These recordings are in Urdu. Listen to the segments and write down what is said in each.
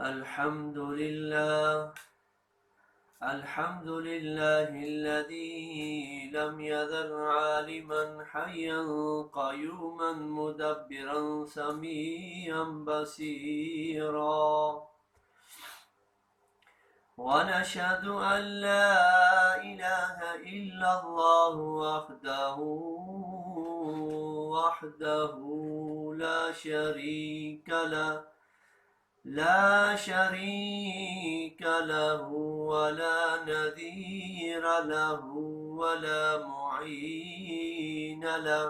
الحمد لله الحمد لله الذي لم يزل عالما حيا قيوما مدبرا سميعا بصيرا، ونشهد أن لا إله إلا الله وحده لا شريك له ولا نذير له ولا معين له.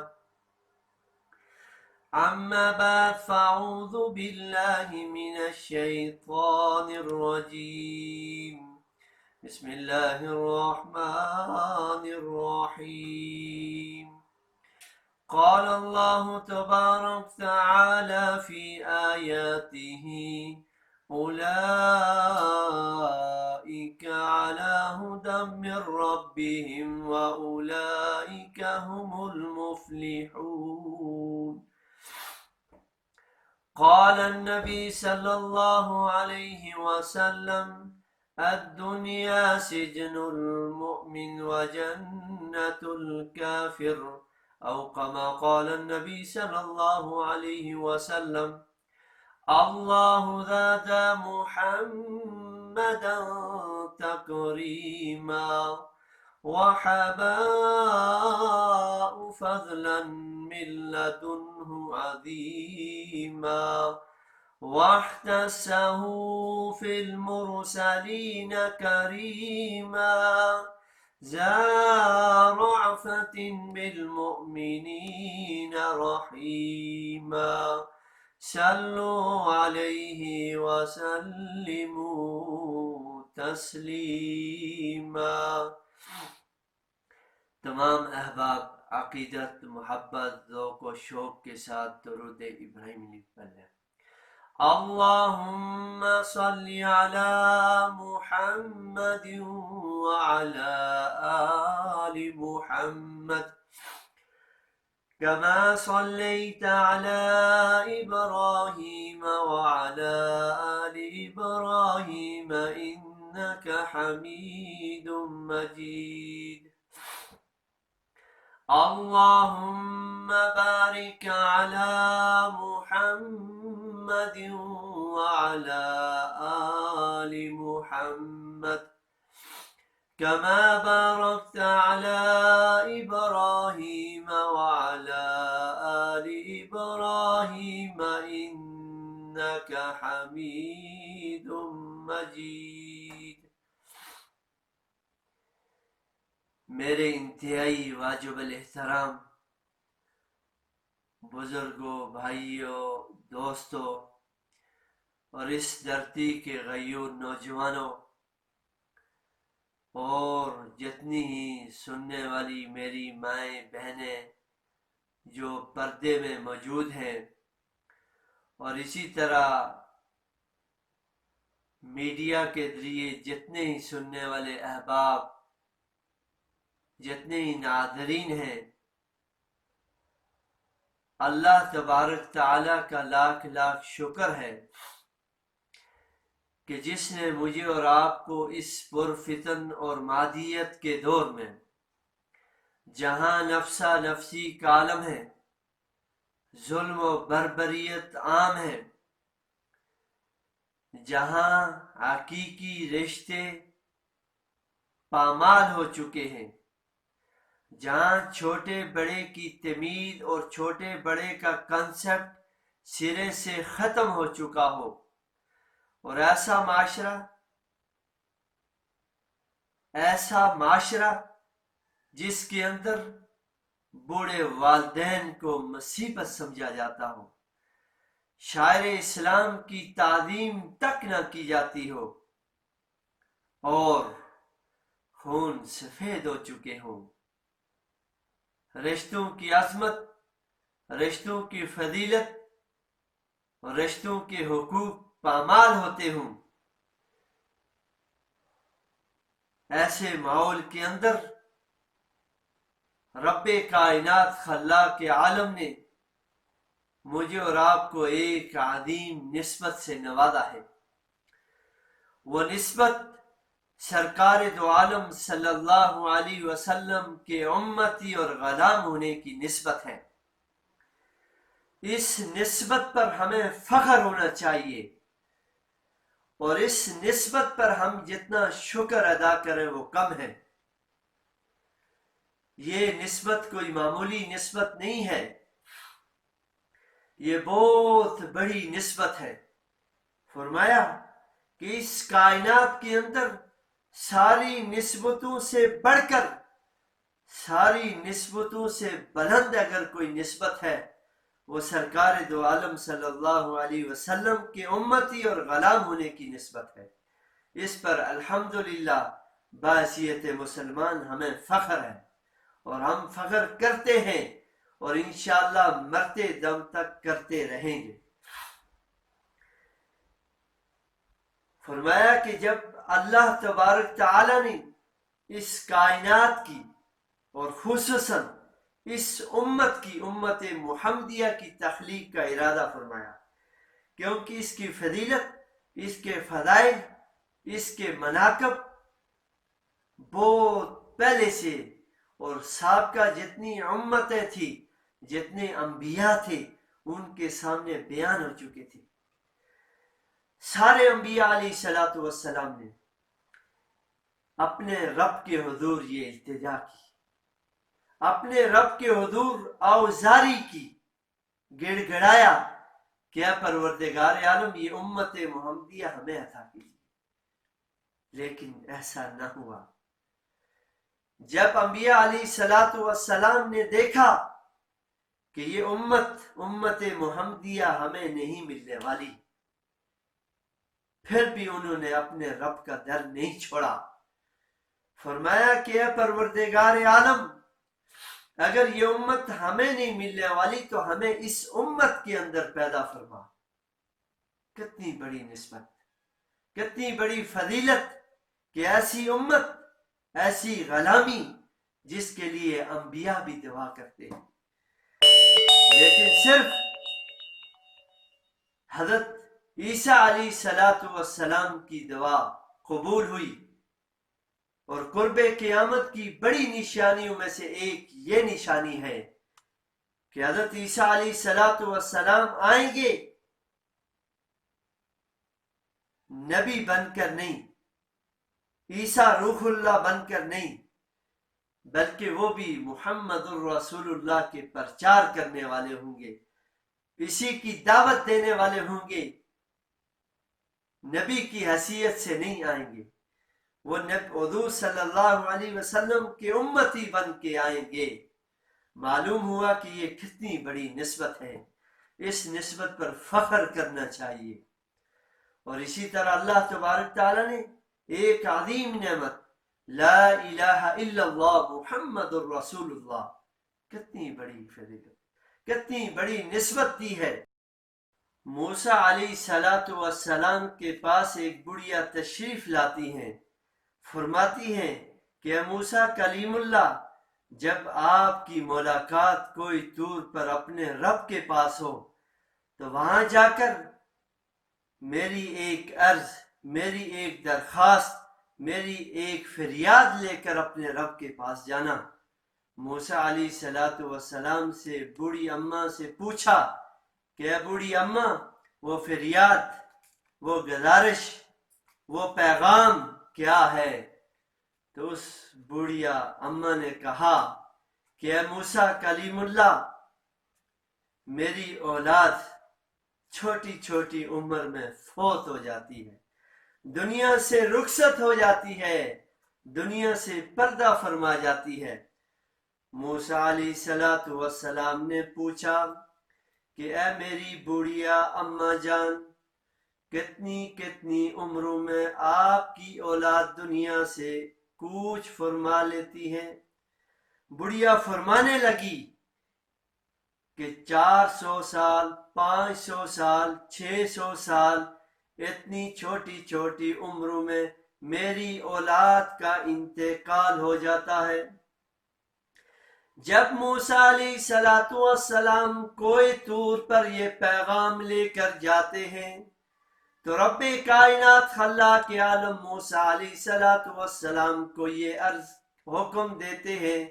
أما بعد، فأعوذ بالله من الشيطان الرجيم. بسم الله الرحمن الرحيم. قال الله تبارك وتعالى في آياته: أولئك على هدى من ربهم وأولئك هم المفلحون. قال النبي صلى الله عليه وسلم: الدنيا سجن المؤمن وجنة الكافر، أو كما قال النبي صلى الله عليه وسلم. الله زاد محمدا تكريما، وحباء فضلا من لدنه عظيما، واحتسه في المرسلين كريما، ذا رأفة بالمؤمنين رحيما. صلوا عليه وسلموا تسلیما۔ تمام احباب عقیدت، محبت، ذوق و شوق کے ساتھ درود ابراہیمی پڑھ لیں۔ اللہم صلی علی محمد وعلی آل محمد كما صليت على إبراهيم وعلى آل إبراهيم إنك حميد مجيد. اللهم بارك على محمد وعلى آل محمد كما باركت على إبراهيم وعلى آل إبراهيم إنك حميد مجيد. میرے انتہائی واجب الاحترام بزرگوں، بھائیوں، دوستوں اور اس دھرتی کے غیور نوجوانوں اور جتنی ہی سننے والی میری مائیں بہنیں جو پردے میں موجود ہیں، اور اسی طرح میڈیا کے ذریعے جتنے ہی سننے والے احباب، جتنے ہی ناظرین ہیں، اللہ تبارک تعالیٰ کا لاکھ لاکھ شکر ہے کہ جس نے مجھے اور آپ کو اس پرفتن اور مادیت کے دور میں، جہاں نفسا نفسی کا عالم ہے، ظلم و بربریت عام ہے، جہاں حقیقی رشتے پامال ہو چکے ہیں، جہاں چھوٹے بڑے کی تمیز اور چھوٹے بڑے کا کنسپٹ سرے سے ختم ہو چکا ہو، اور ایسا معاشرہ جس کے اندر بوڑھے والدین کو مصیبت سمجھا جاتا ہو، شاعر اسلام کی تعظیم تک نہ کی جاتی ہو، اور خون سفید ہو چکے ہوں، رشتوں کی عظمت، رشتوں کی فضیلت اور رشتوں کے حقوق پامال ہوتے ہوں، ایسے ماحول کے اندر رب کائنات خلاق عالم نے مجھے اور آپ کو ایک عظیم نسبت سے نوازا ہے، وہ نسبت سرکار دو عالم صلی اللہ علیہ وسلم کے امتی اور غلام ہونے کی نسبت ہے۔ اس نسبت پر ہمیں فخر ہونا چاہیے، اور اس نسبت پر ہم جتنا شکر ادا کریں وہ کم ہے۔ یہ نسبت کوئی معمولی نسبت نہیں ہے، یہ بہت بڑی نسبت ہے۔ فرمایا کہ اس کائنات کے اندر ساری نسبتوں سے بڑھ کر، ساری نسبتوں سے بلند اگر کوئی نسبت ہے، وہ سرکار دو عالم صلی اللہ علیہ وسلم کے امتی اور غلام ہونے کی نسبت ہے۔ اس پر الحمدللہ بحیثیت مسلمان ہمیں فخر ہے، اور ہم فخر کرتے ہیں، اور انشاءاللہ مرتے دم تک کرتے رہیں گے۔ فرمایا کہ جب اللہ تبارک تعالی نے اس کائنات کی اور خصوصاً اس امت کی، امت محمدیہ کی تخلیق کا ارادہ فرمایا، کیونکہ اس کی فضیلت، اس کے فضائل، اس کے مناقب بہت پہلے سے اور سابقہ جتنی امتیں تھیں، جتنے انبیاء تھے، ان کے سامنے بیان ہو چکے تھے۔ سارے انبیاء علیہ السلام نے اپنے رب کے حضور یہ التجا کی، اپنے رب کے حضور آوزاری کی، گڑ گڑایا کہ اے پروردگار عالم یہ امت محمدیہ ہمیں عطا کیجیے، لیکن ایسا نہ ہوا۔ جب انبیاء علیہ السلام نے دیکھا کہ یہ امت محمدیہ ہمیں نہیں ملنے والی، پھر بھی انہوں نے اپنے رب کا در نہیں چھوڑا۔ فرمایا کہ اے پروردگار عالم، اگر یہ امت ہمیں نہیں ملنے والی تو ہمیں اس امت کے اندر پیدا فرما۔ کتنی بڑی نسبت، کتنی بڑی فضیلت کہ ایسی امت، ایسی غلامی جس کے لیے انبیاء بھی دعا کرتے ہیں، لیکن صرف حضرت عیسیٰ علیہ السلام کی دعا قبول ہوئی۔ اور قرب قیامت کی بڑی نشانیوں میں سے ایک یہ نشانی ہے کہ حضرت عیسیٰ علیہ السلام آئیں گے نبی بن کر نہیں، عیسیٰ روح اللہ بن کر نہیں، بلکہ وہ بھی محمد الرسول اللہ کے پرچار کرنے والے ہوں گے، اسی کی دعوت دینے والے ہوں گے، نبی کی حیثیت سے نہیں آئیں گے، وہ حضور صلی اللہ علیہ وسلم کے امتی بن کے آئیں گے۔ معلوم ہوا کہ یہ کتنی بڑی نسبت ہے، اس نسبت پر فخر کرنا چاہیے۔ اور اسی طرح اللہ تبارک تعالیٰ نے ایک عظیم نعمت، لا الہ الا اللہ محمد الرسول اللہ، کتنی بڑی فضیلت، کتنی بڑی نسبت دی ہے۔ موسیٰ علیہ السلام کے پاس ایک بڑھیا تشریف لاتی ہیں، فرماتی ہیں کہ اے موسیٰ کلیم اللہ، جب آپ کی ملاقات کوئی طور پر اپنے رب کے پاس ہو تو وہاں جا کر میری ایک عرض، میری ایک درخواست، میری ایک فریاد لے کر اپنے رب کے پاس جانا۔ موسیٰ علیہ السلام سے بوڑھی اماں سے پوچھا کہ اے بوڑھی اماں، وہ فریاد، وہ گزارش، وہ پیغام کیا ہے؟ تو اس بوڑھیا اماں نے کہا کہ اے موسیٰ کلیم اللہ، میری اولاد چھوٹی چھوٹی عمر میں فوت ہو جاتی ہے، دنیا سے رخصت ہو جاتی ہے، دنیا سے پردہ فرما جاتی ہے۔ موسیٰ علیہ السلام نے پوچھا کہ اے میری بوڑھیا اماں جان، کتنی کتنی عمروں میں آپ کی اولاد دنیا سے کوچ فرما لیتی ہے؟ بڑھیا فرمانے لگی کہ 400 سال، 500 سال، 600 سال، اتنی چھوٹی چھوٹی عمروں میں میری اولاد کا انتقال ہو جاتا ہے۔ جب موسیٰ علیہ السلام کوئی طور پر یہ پیغام لے کر جاتے ہیں تو رب کائنات خلاق عالم موسیٰ علیہ السلام کو یہ عرض حکم دیتے ہیں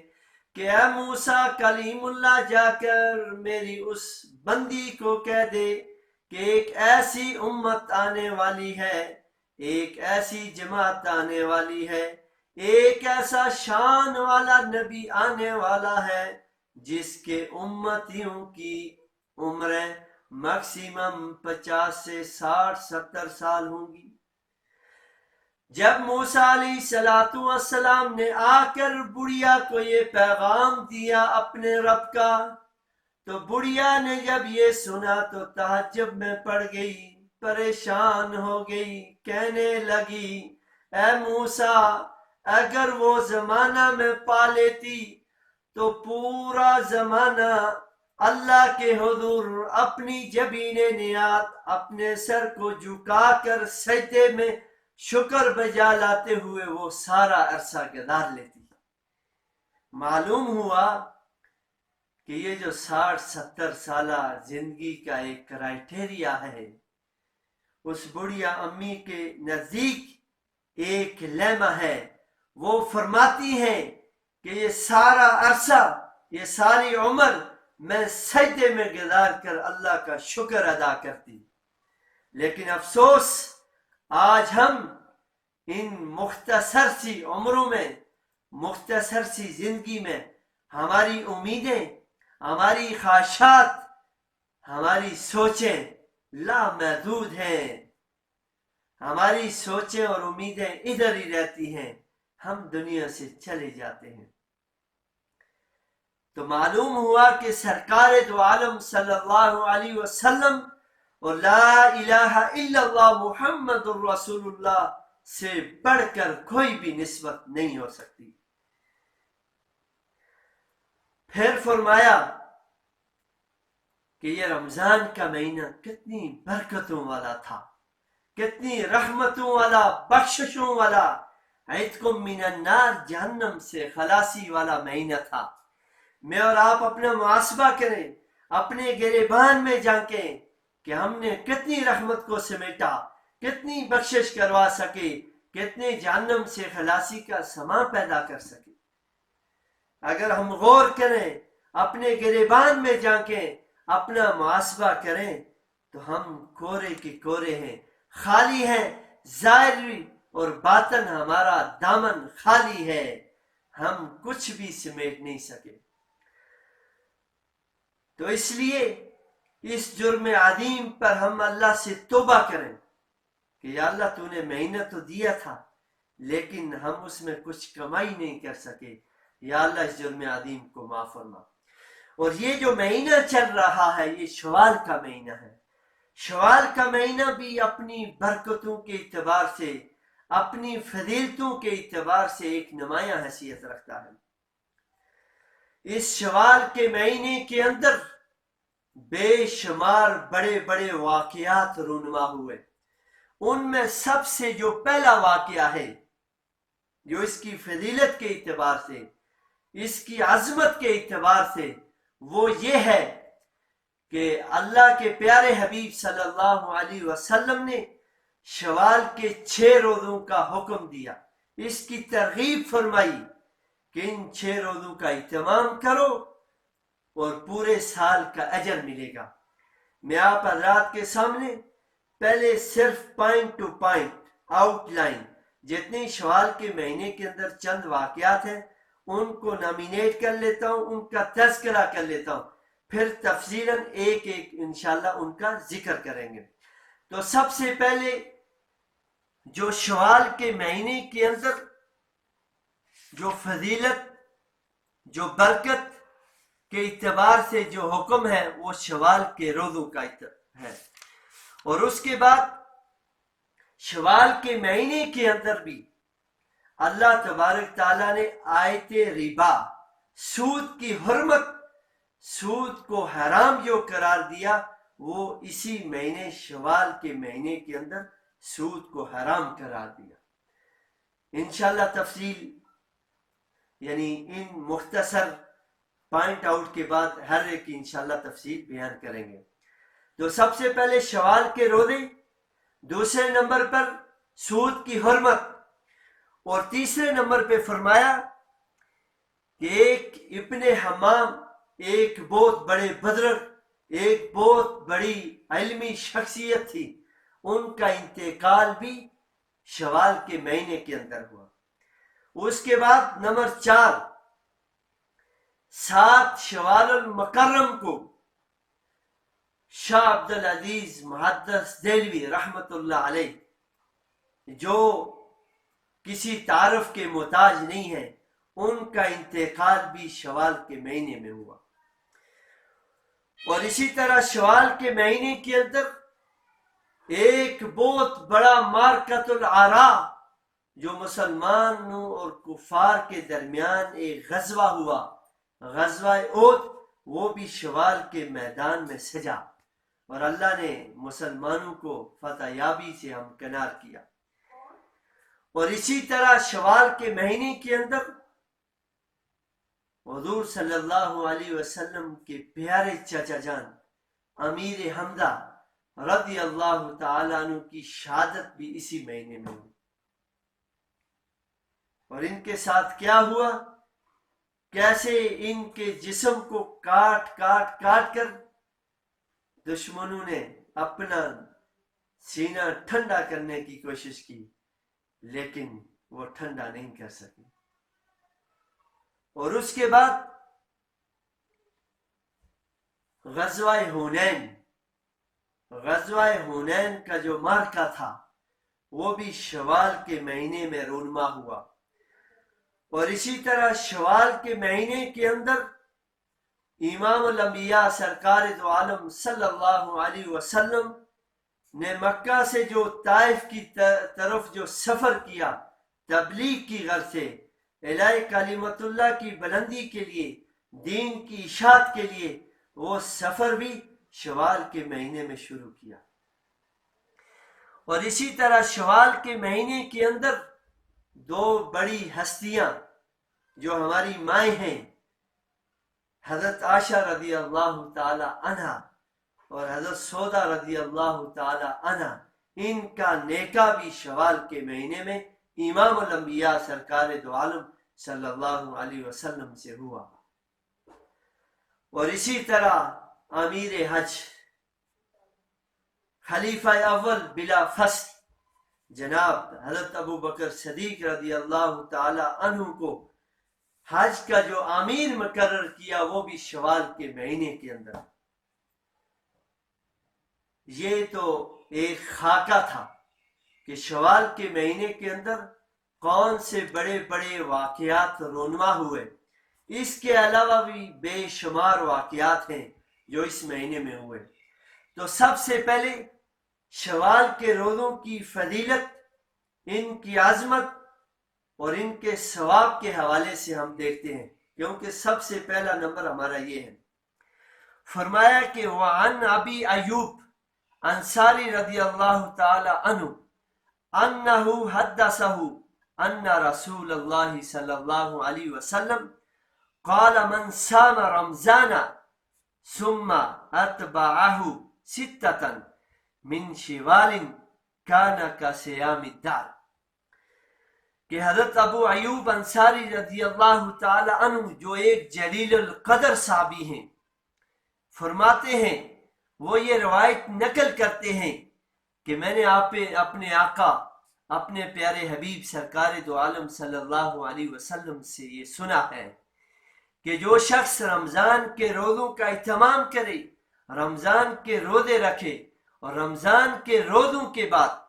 کہ اے موسیٰ کلیم اللہ جا کر میری اس بندی کو کہہ دے کہ ایک ایسی امت آنے والی ہے، ایک ایسی جماعت آنے والی ہے، ایک ایسا شان والا نبی آنے والا ہے جس کے امتیوں کی عمریں میکسیمم 50 سے 60 70 سال ہوں گی۔ جب موسیٰ علیہ السلام نے آ کر بڑھیا کو یہ پیغام دیا اپنے رب کا، تو بڑھیا نے جب یہ سنا تو تعجب میں پڑ گئی، پریشان ہو گئی، کہنے لگی اے موسیٰ اگر وہ زمانہ میں پا لیتی تو پورا زمانہ اللہ کے حضور اپنی جبین نیات اپنے سر کو جھکا کر سجدے میں شکر بجا لاتے ہوئے وہ سارا عرصہ گزار لیتی۔ معلوم ہوا کہ یہ جو 60-70 سالہ زندگی کا ایک کرائٹیریا ہے، اس بڑھیا امی کے نزدیک ایک لیمہ ہے۔ وہ فرماتی ہیں کہ یہ سارا عرصہ، یہ ساری عمر میں سجدے میں گزار کر اللہ کا شکر ادا کرتی۔ لیکن افسوس آج ہم ان مختصر سی عمروں میں، مختصر سی زندگی میں ہماری امیدیں، ہماری خواہشات، ہماری سوچیں لامحدود ہیں۔ ہماری سوچیں اور امیدیں ادھر ہی رہتی ہیں، ہم دنیا سے چلے جاتے ہیں۔ تو معلوم ہوا کہ سرکار دو عالم صلی اللہ علیہ وسلم اور لا الہ الا اللہ محمد الرسول اللہ سے بڑھ کر کوئی بھی نسبت نہیں ہو سکتی۔ پھر فرمایا کہ یہ رمضان کا مہینہ کتنی برکتوں والا تھا، کتنی رحمتوں والا، بخششوں والا، عتقم من النار، جہنم سے خلاصی والا مہینہ تھا۔ میں اور آپ اپنا محاسبہ کریں، اپنے گریبان میں جھانکیں کہ ہم نے کتنی رحمت کو سمیٹا، کتنی بخشش کروا سکے، کتنے جہنم سے خلاصی کا سما پیدا کر سکے۔ اگر ہم غور کریں، اپنے گریبان میں جھانکیں، اپنا محاسبہ کریں تو ہم کورے کے کورے ہیں، خالی ہیں، ظاہری اور باطن ہمارا دامن خالی ہے، ہم کچھ بھی سمیٹ نہیں سکے۔ تو اس لیے اس جرم عظیم پر ہم اللہ سے توبہ کریں کہ یا اللہ تو نے مہینہ تو دیا تھا لیکن ہم اس میں کچھ کمائی نہیں کر سکے، یا اللہ اس جرم عظیم کو معاف فرما۔ اور یہ جو مہینہ چل رہا ہے یہ شوال کا مہینہ ہے۔ شوال کا مہینہ بھی اپنی برکتوں کے اعتبار سے، اپنی فضیلتوں کے اعتبار سے ایک نمایاں حیثیت رکھتا ہے۔ اس شوال کے مہینے کے اندر بے شمار بڑے بڑے واقعات رونما ہوئے۔ ان میں سب سے جو پہلا واقعہ ہے جو اس کی فضیلت کے اعتبار سے، اس کی عظمت کے اعتبار سے، وہ یہ ہے کہ اللہ کے پیارے حبیب صلی اللہ علیہ وسلم نے شوال کے 6 روزوں کا حکم دیا، اس کی ترغیب فرمائی کہ ان 6 روزوں کا اہتمام کرو اور پورے سال کا اجر ملے گا۔ میں آپ حضرات کے سامنے پہلے صرف point to point outline جتنے شوال کے مہینے کے اندر چند واقعات ہیں ان کو نامینیٹ کر لیتا ہوں، ان کا تذکرہ کر لیتا ہوں، پھر تفصیلاً ایک ایک انشاءاللہ ان کا ذکر کریں گے۔ تو سب سے پہلے جو شوال کے مہینے کے اندر جو فضیلت، جو برکت کے اعتبار سے جو حکم ہے وہ شوال کے روزوں کا ہے۔ اور اس کے بعد شوال کے مہینے کے اندر بھی اللہ تبارک تعالیٰ نے آیت ربا، سود کی حرمت، سود کو حرام جو قرار دیا، وہ اسی مہینے شوال کے مہینے کے اندر سود کو حرام قرار دیا۔ انشاءاللہ تفصیل یعنی ان مختصر پوائنٹ آؤٹ کے بعد ہر ایک کی انشاءاللہ تفصیل بیان کریں گے۔ تو سب سے پہلے شوال کے روزے دوسرے نمبر پر سود کی حرمت، اور تیسرے نمبر پہ فرمایا کہ ایک ابن حمام ایک بہت بڑے بزرگ، ایک بہت بڑی علمی شخصیت تھی، ان کا انتقال بھی شوال کے مہینے کے اندر ہوا۔ اس کے بعد نمبر 4، 7 شوال المکرم کو شاہ عبدالعزیز محدث دہلوی رحمت اللہ علیہ، جو کسی تعارف کے محتاج نہیں ہے، ان کا انتقال بھی شوال کے مہینے میں ہوا۔ اور اسی طرح شوال کے مہینے کے اندر ایک بہت بڑا مارکۃ العرا، جو مسلمانوں اور کفار کے درمیان ایک غزوہ ہوا، غزوہ احد، وہ بھی شوال کے میدان میں سجا، اور اللہ نے مسلمانوں کو فتح یابی سے ہمکنار کیا۔ اور اسی طرح شوال کے مہینے کے اندر حضور صلی اللہ علیہ وسلم کے پیارے چچا جان امیر حمزہ رضی اللہ تعالیٰ عنہ کی شہادت بھی اسی مہینے میں ہوئی۔ اور ان کے ساتھ کیا ہوا، کیسے ان کے جسم کو کاٹ کر دشمنوں نے اپنا سینہ ٹھنڈا کرنے کی کوشش کی، لیکن وہ ٹھنڈا نہیں کر سکے۔ اور اس کے بعد غزوہ حنین، غزوہ حنین کا جو معرکہ تھا وہ بھی شوال کے مہینے میں رونما ہوا۔ اور اسی طرح شوال کے مہینے کے اندر امام الانبیاء سرکار دو عالم صلی اللہ علیہ وسلم نے مکہ سے جو طائف کی طرف جو سفر کیا تبلیغ کی غرض سے، الہی کلمت اللہ کی بلندی کے لیے، دین کی اشاعت کے لیے، وہ سفر بھی شوال کے مہینے میں شروع کیا۔ اور اسی طرح شوال کے مہینے کے اندر 2 بڑی ہستیاں جو ہماری مائیں ہیں، حضرت عائشہ رضی اللہ تعالی عنہا اور حضرت سودا رضی اللہ تعالی عنہا، ان کا نکاح بھی شوال کے مہینے میں امام الانبیاء سرکار دو عالم صلی اللہ علیہ وسلم سے ہوا۔ اور اسی طرح امیر حج، خلیفہ اول بلا فصل جناب حضرت ابو بکر صدیق رضی اللہ تعالی عنہ کو حج کا جو امیر مقرر کیا، وہ بھی شوال کے مہینے کے اندر۔ یہ تو ایک خاکہ تھا کہ شوال کے مہینے کے اندر کون سے بڑے بڑے واقعات رونما ہوئے۔ اس کے علاوہ بھی بے شمار واقعات ہیں جو اس مہینے میں ہوئے۔ تو سب سے پہلے شوال کے روزوں کی فضیلت، ان کی عظمت اور ان کے ثواب کے حوالے سے ہم دیکھتے ہیں، کیونکہ سب سے پہلا نمبر ہمارا یہ ہے۔ فرمایا کہ وعن ابی ایوب انصاری رضی اللہ تعالی عنہ انہ حدثہ ان رسول اللہ صلی اللہ علیہ وسلم قال من صام رمضان ثم اتبعہ ستتا من شوال کان کصیام الدہر، کہ حضرت ابو ایوب انصاری رضی اللہ تعالی عنہ جو ایک جلیل القدر صحابی ہیں، فرماتے ہیں، وہ یہ روایت نقل کرتے ہیں کہ میں نے اپنے آقا، اپنے پیارے حبیب سرکار دو عالم صلی اللہ علیہ وسلم سے یہ سنا ہے کہ جو شخص رمضان کے روزوں کا اہتمام کرے، رمضان کے روزے رکھے، اور رمضان کے روزوں کے بعد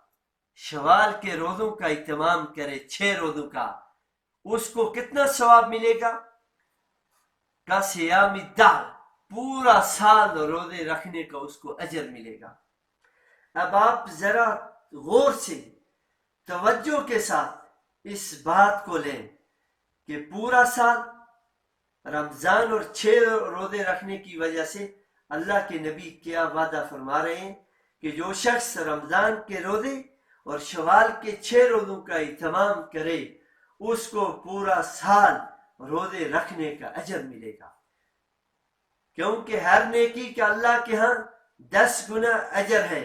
شوال کے روزوں کا اہتمام کرے، 6 روزوں کا، اس کو کتنا ثواب ملے گا؟ کا صیام الدہر، پورا سال روزے رکھنے کا اس کو اجر ملے گا۔ اب آپ ذرا غور سے، توجہ کے ساتھ اس بات کو لیں کہ پورا سال رمضان اور 6 روزے رکھنے کی وجہ سے اللہ کے نبی کیا وعدہ فرما رہے ہیں کہ جو شخص رمضان کے روزے اور شوال کے 6 روزوں کا اہتمام کرے، اس کو پورا سال روزے رکھنے کا اجر ملے گا، کیونکہ ہر نیکی کا اللہ کے ہاں 10 گنا اجر ہے۔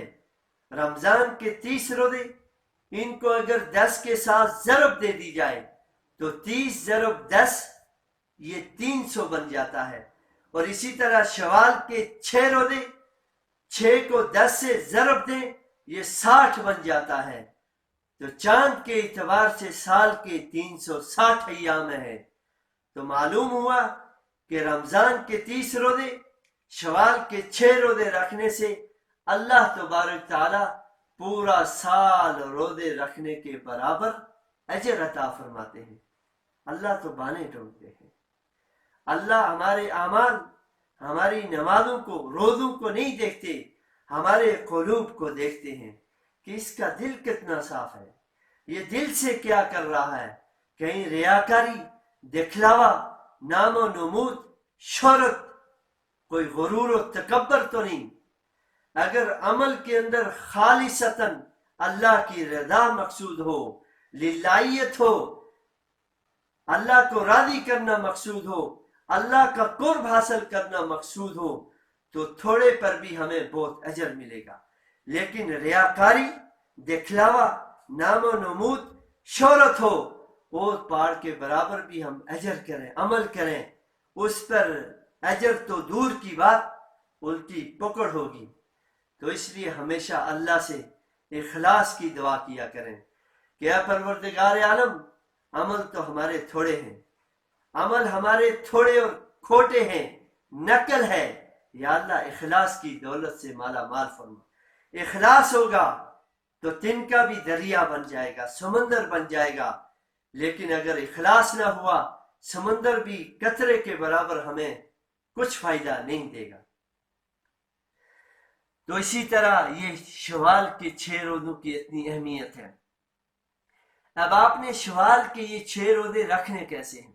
رمضان کے 30 روزے، ان کو اگر 10 کے ساتھ ضرب دے دی جائے تو 30 ضرب 10 یہ 300 بن جاتا ہے. اور اسی طرح شوال کے 6 روزے، 6 کو 10 سے ضرب دیں یہ 60 بن جاتا ہے. تو چاند کے اعتبار سے سال کے 360 ایام ہے. تو معلوم ہوا کہ رمضان کے 30 روزے، شوال کے 6 روزے رکھنے سے اللہ تبارک تعالی پورا سال روزے رکھنے کے برابر اجر عطا فرماتے ہیں. اللہ تو بانے ڈھونڈتے ہیں. اللہ ہمارے اعمال، ہماری نمازوں کو، روزوں کو نہیں دیکھتے، ہمارے قلوب کو دیکھتے ہیں کہ اس کا دل کتنا صاف ہے، یہ دل سے کیا کر رہا ہے. کہیں ریاکاری، دکھلاوا، نام و نمود، شہرت، کوئی غرور و تکبر تو نہیں. اگر عمل کے اندر خالصتاً اللہ کی رضا مقصود ہو، للہیت ہو، اللہ کو راضی کرنا مقصود ہو، اللہ کا قرب حاصل کرنا مقصود ہو، تو تھوڑے پر بھی ہمیں بہت اجر ملے گا. لیکن ریاکاری، دکھلاوا، نام و نمود، شہرت ہو، وہ پہاڑ کے برابر بھی ہم اجر کریں، عمل کریں، اس پر اجر تو دور کی بات الٹی پکڑ ہوگی. تو اس لیے ہمیشہ اللہ سے اخلاص کی دعا کیا کریں کہ اے پروردگار عالم، عمل تو ہمارے تھوڑے ہیں، عمل ہمارے تھوڑے اور کھوٹے ہیں، نقل ہے. یا اللہ اخلاص کی دولت سے مالا مال فرما. اخلاص ہوگا تو تن کا بھی دریا بن جائے گا، سمندر بن جائے گا. لیکن اگر اخلاص نہ ہوا، سمندر بھی قطرے کے برابر ہمیں کچھ فائدہ نہیں دے گا. تو اسی طرح یہ شوال کے 6 روزوں کی اتنی اہمیت ہے. اب آپ نے شوال کے یہ 6 روزے رکھنے کیسے ہیں؟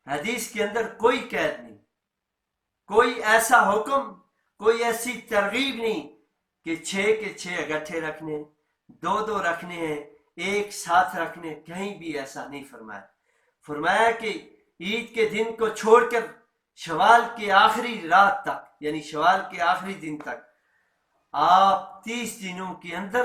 حدیث کے اندر کوئی قید نہیں، کوئی ایسا حکم، کوئی ایسی ترغیب نہیں کہ 6 کے 6 اکٹھے رکھنے، 2 رکھنے ہیں، ایک ساتھ رکھنے. کہیں بھی ایسا نہیں فرمایا. فرمایا کہ عید کے دن کو چھوڑ کر شوال کے آخری رات تک، یعنی شوال کے آخری دن تک آپ 30 دنوں کے اندر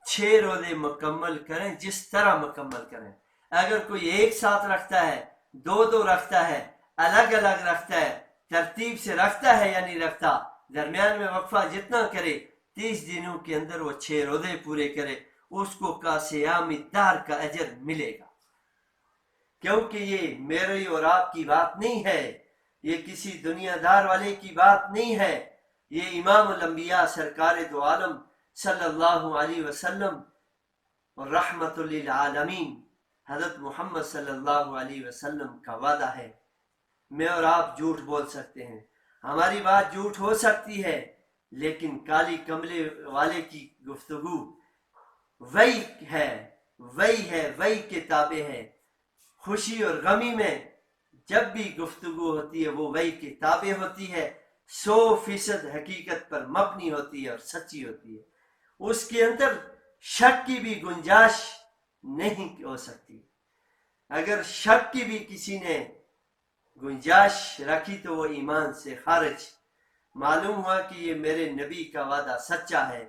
6 روزے مکمل کریں. جس طرح مکمل کریں. اگر کوئی ایک ساتھ رکھتا ہے، 2 رکھتا ہے، الگ الگ رکھتا ہے، ترتیب سے رکھتا ہے یا نہیں رکھتا، درمیان میں وقفہ جتنا کرے، 30 دنوں کے اندر وہ 6 روزے پورے کرے، اس کو کا صیام الدہر کا اجر ملے گا. کیونکہ یہ میری اور آپ کی بات نہیں ہے، یہ کسی دنیا دار والے کی بات نہیں ہے. یہ امام الانبیاء سرکار دو عالم صلی اللہ علیہ وسلم اور رحمت للعالمین حضرت محمد صلی اللہ علیہ وسلم کا وعدہ ہے. میں اور آپ جھوٹ بول سکتے ہیں، ہماری بات جھوٹ ہو سکتی ہے، لیکن کالی کملے والے کی گفتگو وحی ہے، وحی کے تابع ہے. خوشی اور غمی میں جب بھی گفتگو ہوتی ہے وہ وحی کے تابع ہوتی ہے، 100% حقیقت پر مبنی ہوتی ہے اور سچی ہوتی ہے. اس کے اندر شک کی بھی گنجائش نہیں ہو سکتی. اگر شک کی بھی کسی نے گنجائش رکھی تو وہ ایمان سے خارج. معلوم ہوا کہ یہ میرے نبی کا وعدہ سچا ہے،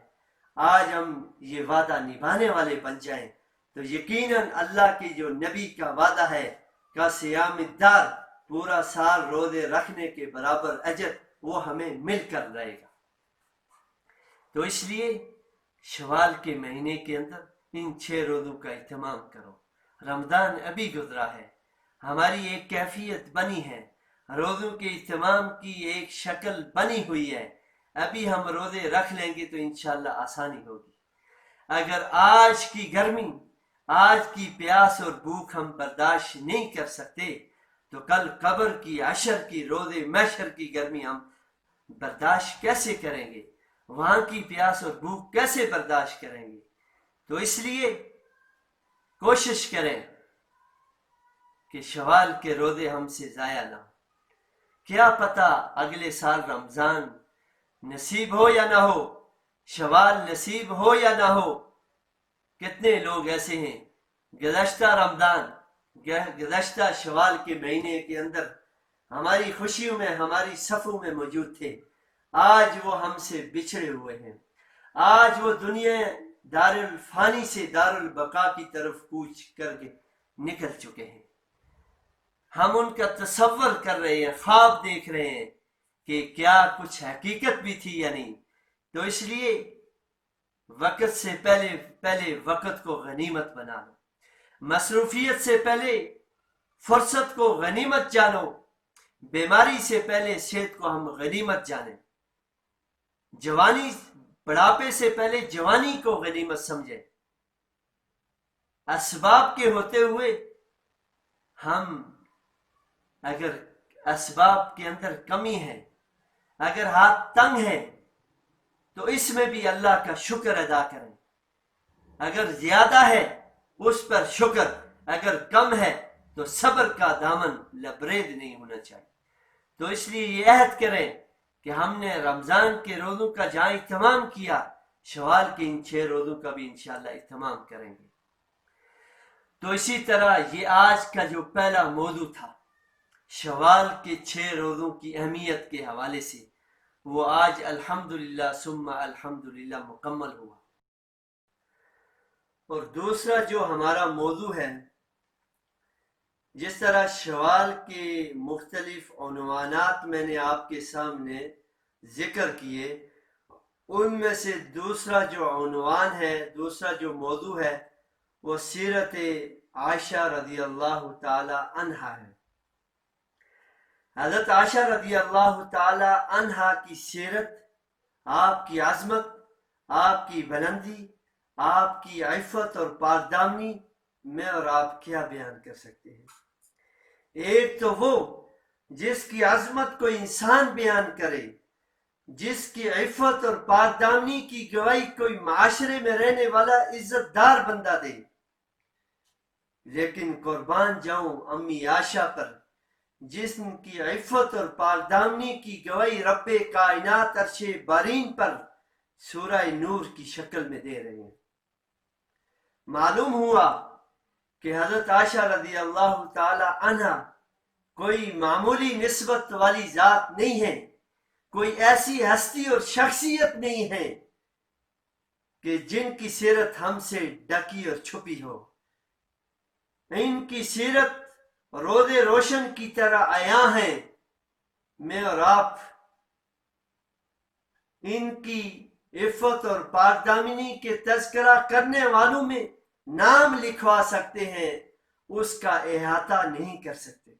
آج ہم یہ وعدہ نبھانے والے بن جائیں تو یقیناً اللہ کی جو نبی کا وعدہ ہے کا صیام الدہر، پورا سال روزے رکھنے کے برابر اجر وہ ہمیں مل کر رہے گا. تو اس لیے شوال کے مہینے کے اندر ان 6 روزوں کا اہتمام کرو. رمضان ابھی گزرا ہے، ہماری ایک کیفیت بنی ہے، روزوں کے اہتمام کی ایک شکل بنی ہوئی ہے. ابھی ہم روزے رکھ لیں گے تو انشاءاللہ آسانی ہوگی. اگر آج کی گرمی، آج کی پیاس اور بھوک ہم برداشت نہیں کر سکتے تو کل قبر کی، عشر کی، روزے محشر کی گرمی ہم برداشت کیسے کریں گے؟ وہاں کی پیاس اور بھوک کیسے برداشت کریں گے؟ تو اس لیے کوشش کریں کہ شوال کے روزے ہم سے ضائع نہ ہو. کیا پتہ اگلے سال رمضان نصیب ہو یا نہ ہو، شوال نصیب ہو یا نہ ہو. کتنے لوگ ایسے ہیں گزشتہ رمضان، گزشتہ شوال کے مہینے کے اندر ہماری خوشیوں میں، ہماری صفوں میں موجود تھے، آج وہ ہم سے بچھڑے ہوئے ہیں. آج وہ دنیا دار الفانی سے دار البقا کی طرف کوچ کر کے نکل چکے ہیں. ہم ان کا تصور کر رہے ہیں, خواب دیکھ رہے ہیں کہ کیا کچھ حقیقت بھی تھی یا نہیں. تو اس لیے وقت سے پہلے وقت کو غنیمت بنا لو, مصروفیت سے پہلے فرصت کو غنیمت جانو, بیماری سے پہلے صحت کو ہم غنیمت جانیں, جوانی بڑھاپے سے پہلے جوانی کو غنیمت سمجھیں. اسباب کے ہوتے ہوئے ہم اگر اسباب کے اندر کمی ہے, اگر ہاتھ تنگ ہے تو اس میں بھی اللہ کا شکر ادا کریں. اگر زیادہ ہے اس پر شکر, اگر کم ہے تو صبر کا دامن لبریز نہیں ہونا چاہیے. تو اس لیے یہ عہد کریں کہ ہم نے رمضان کے روزوں کا جہاں اہتمام کیا, شوال کے ان 6 روزوں کا بھی انشاءاللہ اہتمام کریں گے. تو اسی طرح یہ آج کا جو پہلا موضوع تھا شوال کے 6 روزوں کی اہمیت کے حوالے سے, وہ آج الحمدللہ ثم الحمدللہ مکمل ہوا. اور دوسرا جو ہمارا موضوع ہے, جس طرح شوال کے مختلف عنوانات میں نے آپ کے سامنے ذکر کیے, ان میں سے دوسرا جو عنوان ہے, دوسرا جو موضوع ہے, وہ سیرت عائشہ رضی اللہ تعالی عنہا ہے. حضرت عائشہ رضی اللہ تعالی عنہا کی سیرت, آپ کی عظمت, آپ کی بلندی, آپ کی عفت اور پاکدامنی میں اور آپ کیا بیان کر سکتے ہیں. ایک تو وہ جس کی عظمت کو انسان بیان کرے, جس کی عفت اور پاکدامنی کی گواہی کوئی معاشرے میں رہنے والا عزت دار بندہ دے. لیکن قربان جاؤں امی عائشہ پر, جسم کی عفت اور پاکدامنی کی گواہی رب کائنات عرش بارین پر سورہ نور کی شکل میں دے رہے ہیں. معلوم ہوا کہ حضرت عائشہ رضی اللہ تعالی عنہ کوئی معمولی نسبت والی ذات نہیں ہے, کوئی ایسی ہستی اور شخصیت نہیں ہے کہ جن کی سیرت ہم سے ڈکی اور چھپی ہو. ان کی سیرت روز روشن کی طرح عیاں ہیں. میں اور آپ ان کی عفت اور پاکدامنی کے تذکرہ کرنے والوں میں نام لکھوا سکتے ہیں, اس کا احاطہ نہیں کر سکتے.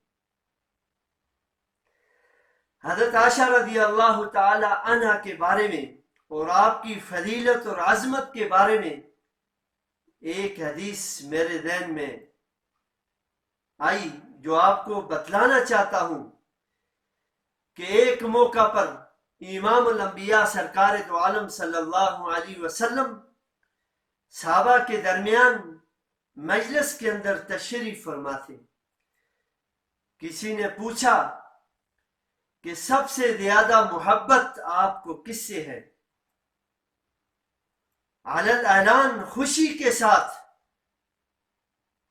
حضرت عائشہ رضی اللہ تعالی عنہا کے بارے میں اور آپ کی فضیلت اور عظمت کے بارے میں ایک حدیث میرے ذہن میں آئی جو آپ کو بتلانا چاہتا ہوں کہ ایک موقع پر امام الانبیاء سرکار دو عالم صلی اللہ علیہ وسلم صحابہ کے درمیان مجلس کے اندر تشریف فرما تھے. کسی نے پوچھا کہ سب سے زیادہ محبت آپ کو کس سے ہے؟ علی الاعلان خوشی کے ساتھ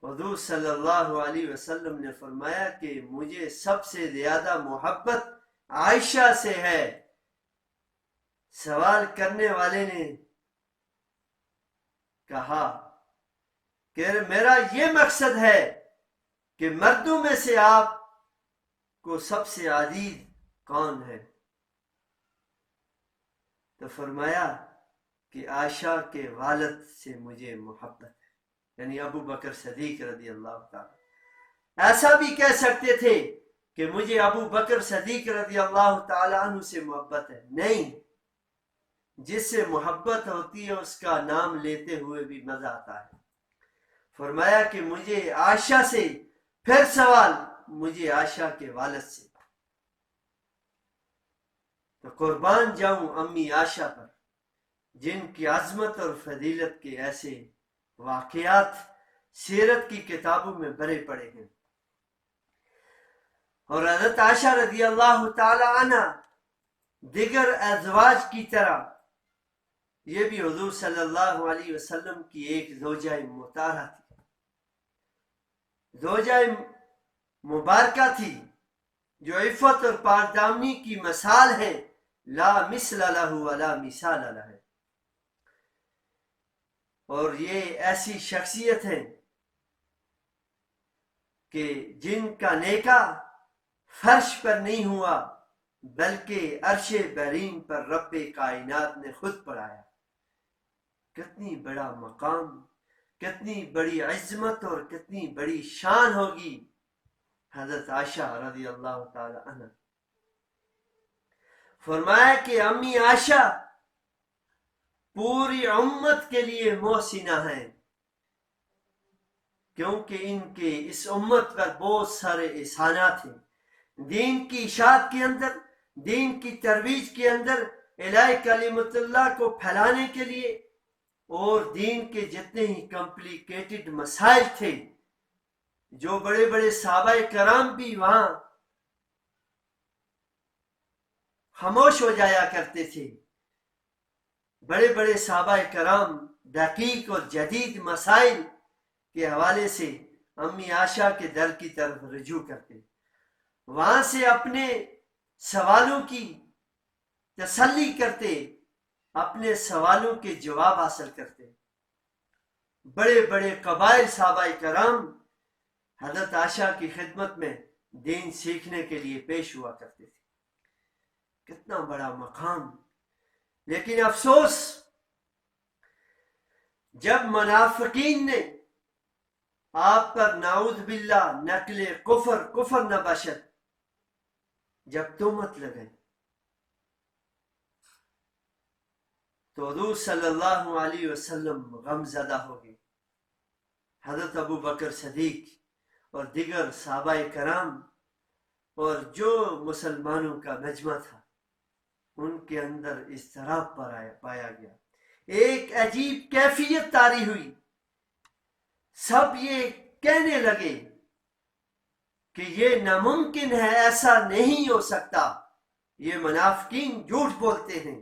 حضور صلی اللہ علیہ وسلم نے فرمایا کہ مجھے سب سے زیادہ محبت عائشہ سے ہے. سوال کرنے والے نے کہا کہ میرا یہ مقصد ہے کہ مردوں میں سے آپ کو سب سے عزیز کون ہے؟ تو فرمایا کہ عائشہ کے والد سے مجھے محبت ہے, یعنی ابو بکر صدیق رضی اللہ تعالی. ایسا بھی کہہ سکتے تھے کہ مجھے ابو بکر صدیق رضی اللہ تعالی عنہ سے محبت ہے. نہیں, جس سے محبت ہوتی ہے اس کا نام لیتے ہوئے بھی مزہ آتا ہے. فرمایا کہ مجھے عائشہ سے, پھر سوال مجھے عائشہ کے والد سے. تو قربان جاؤں امی عائشہ پر, جن کی عظمت اور فضیلت کے ایسے واقعات سیرت کی کتابوں میں بھرے پڑے ہیں. اور حضرت عائشہ رضی اللہ تعالی عنہ دیگر ازواج کی طرح یہ بھی حضور صلی اللہ علیہ وسلم کی ایک زوجہ مطہرہ تھی, زوجہ مبارکہ تھی, جو عفت اور پاکدامنی کی مثال ہے. لا مثل لہ ولا مثال لہ. اور یہ ایسی شخصیت ہیں کہ جن کا نیکا فرش پر نہیں ہوا بلکہ عرش برین پر رب کائنات نے خود پڑھایا. کتنی بڑا مقام، کتنی بڑی عظمت اور کتنی بڑی شان ہوگی حضرت عائشہ رضی اللہ تعالی عنہ. فرمایا کہ امی عائشہ پوری امت کے لیے محسنہ ہیں، کیونکہ ان کے اس امت پر بہت سارے احسانات ہیں. دین کی اشاعت کے اندر، دین کی ترویج کے اندر، الہ کلمت اللہ کو پھیلانے کے لیے، اور دین کے جتنے ہی کمپلیکیٹڈ مسائل تھے، جو بڑے بڑے صحابہ کرام بھی وہاں خاموش ہو جایا کرتے تھے. بڑے بڑے صحابہ کرام دقیق اور جدید مسائل کے حوالے سے امی عائشہ کے در کی طرف رجوع کرتے، وہاں سے اپنے سوالوں کی تسلی کرتے، اپنے سوالوں کے جواب حاصل کرتے. بڑے بڑے قبائل صحابہ کرام حضرت عائشہ کی خدمت میں دین سیکھنے کے لیے پیش ہوا کرتے تھے. کتنا بڑا مقام. لیکن افسوس، جب منافقین نے آپ پر نعوذ باللہ نقل کفر نہ باشد جب تہمت لگائی، تو حضور صلی اللہ علیہ وسلم غم زدہ ہو گئے. حضرت ابو بکر صدیق اور دیگر صحابہ کرام اور جو مسلمانوں کا مجمع تھا، ان کے اندر اضطراب پایا گیا. ایک عجیب کیفیت طاری ہوئی. سب یہ کہنے لگے کہ یہ ناممکن ہے، ایسا نہیں ہو سکتا، یہ منافقین جھوٹ بولتے ہیں.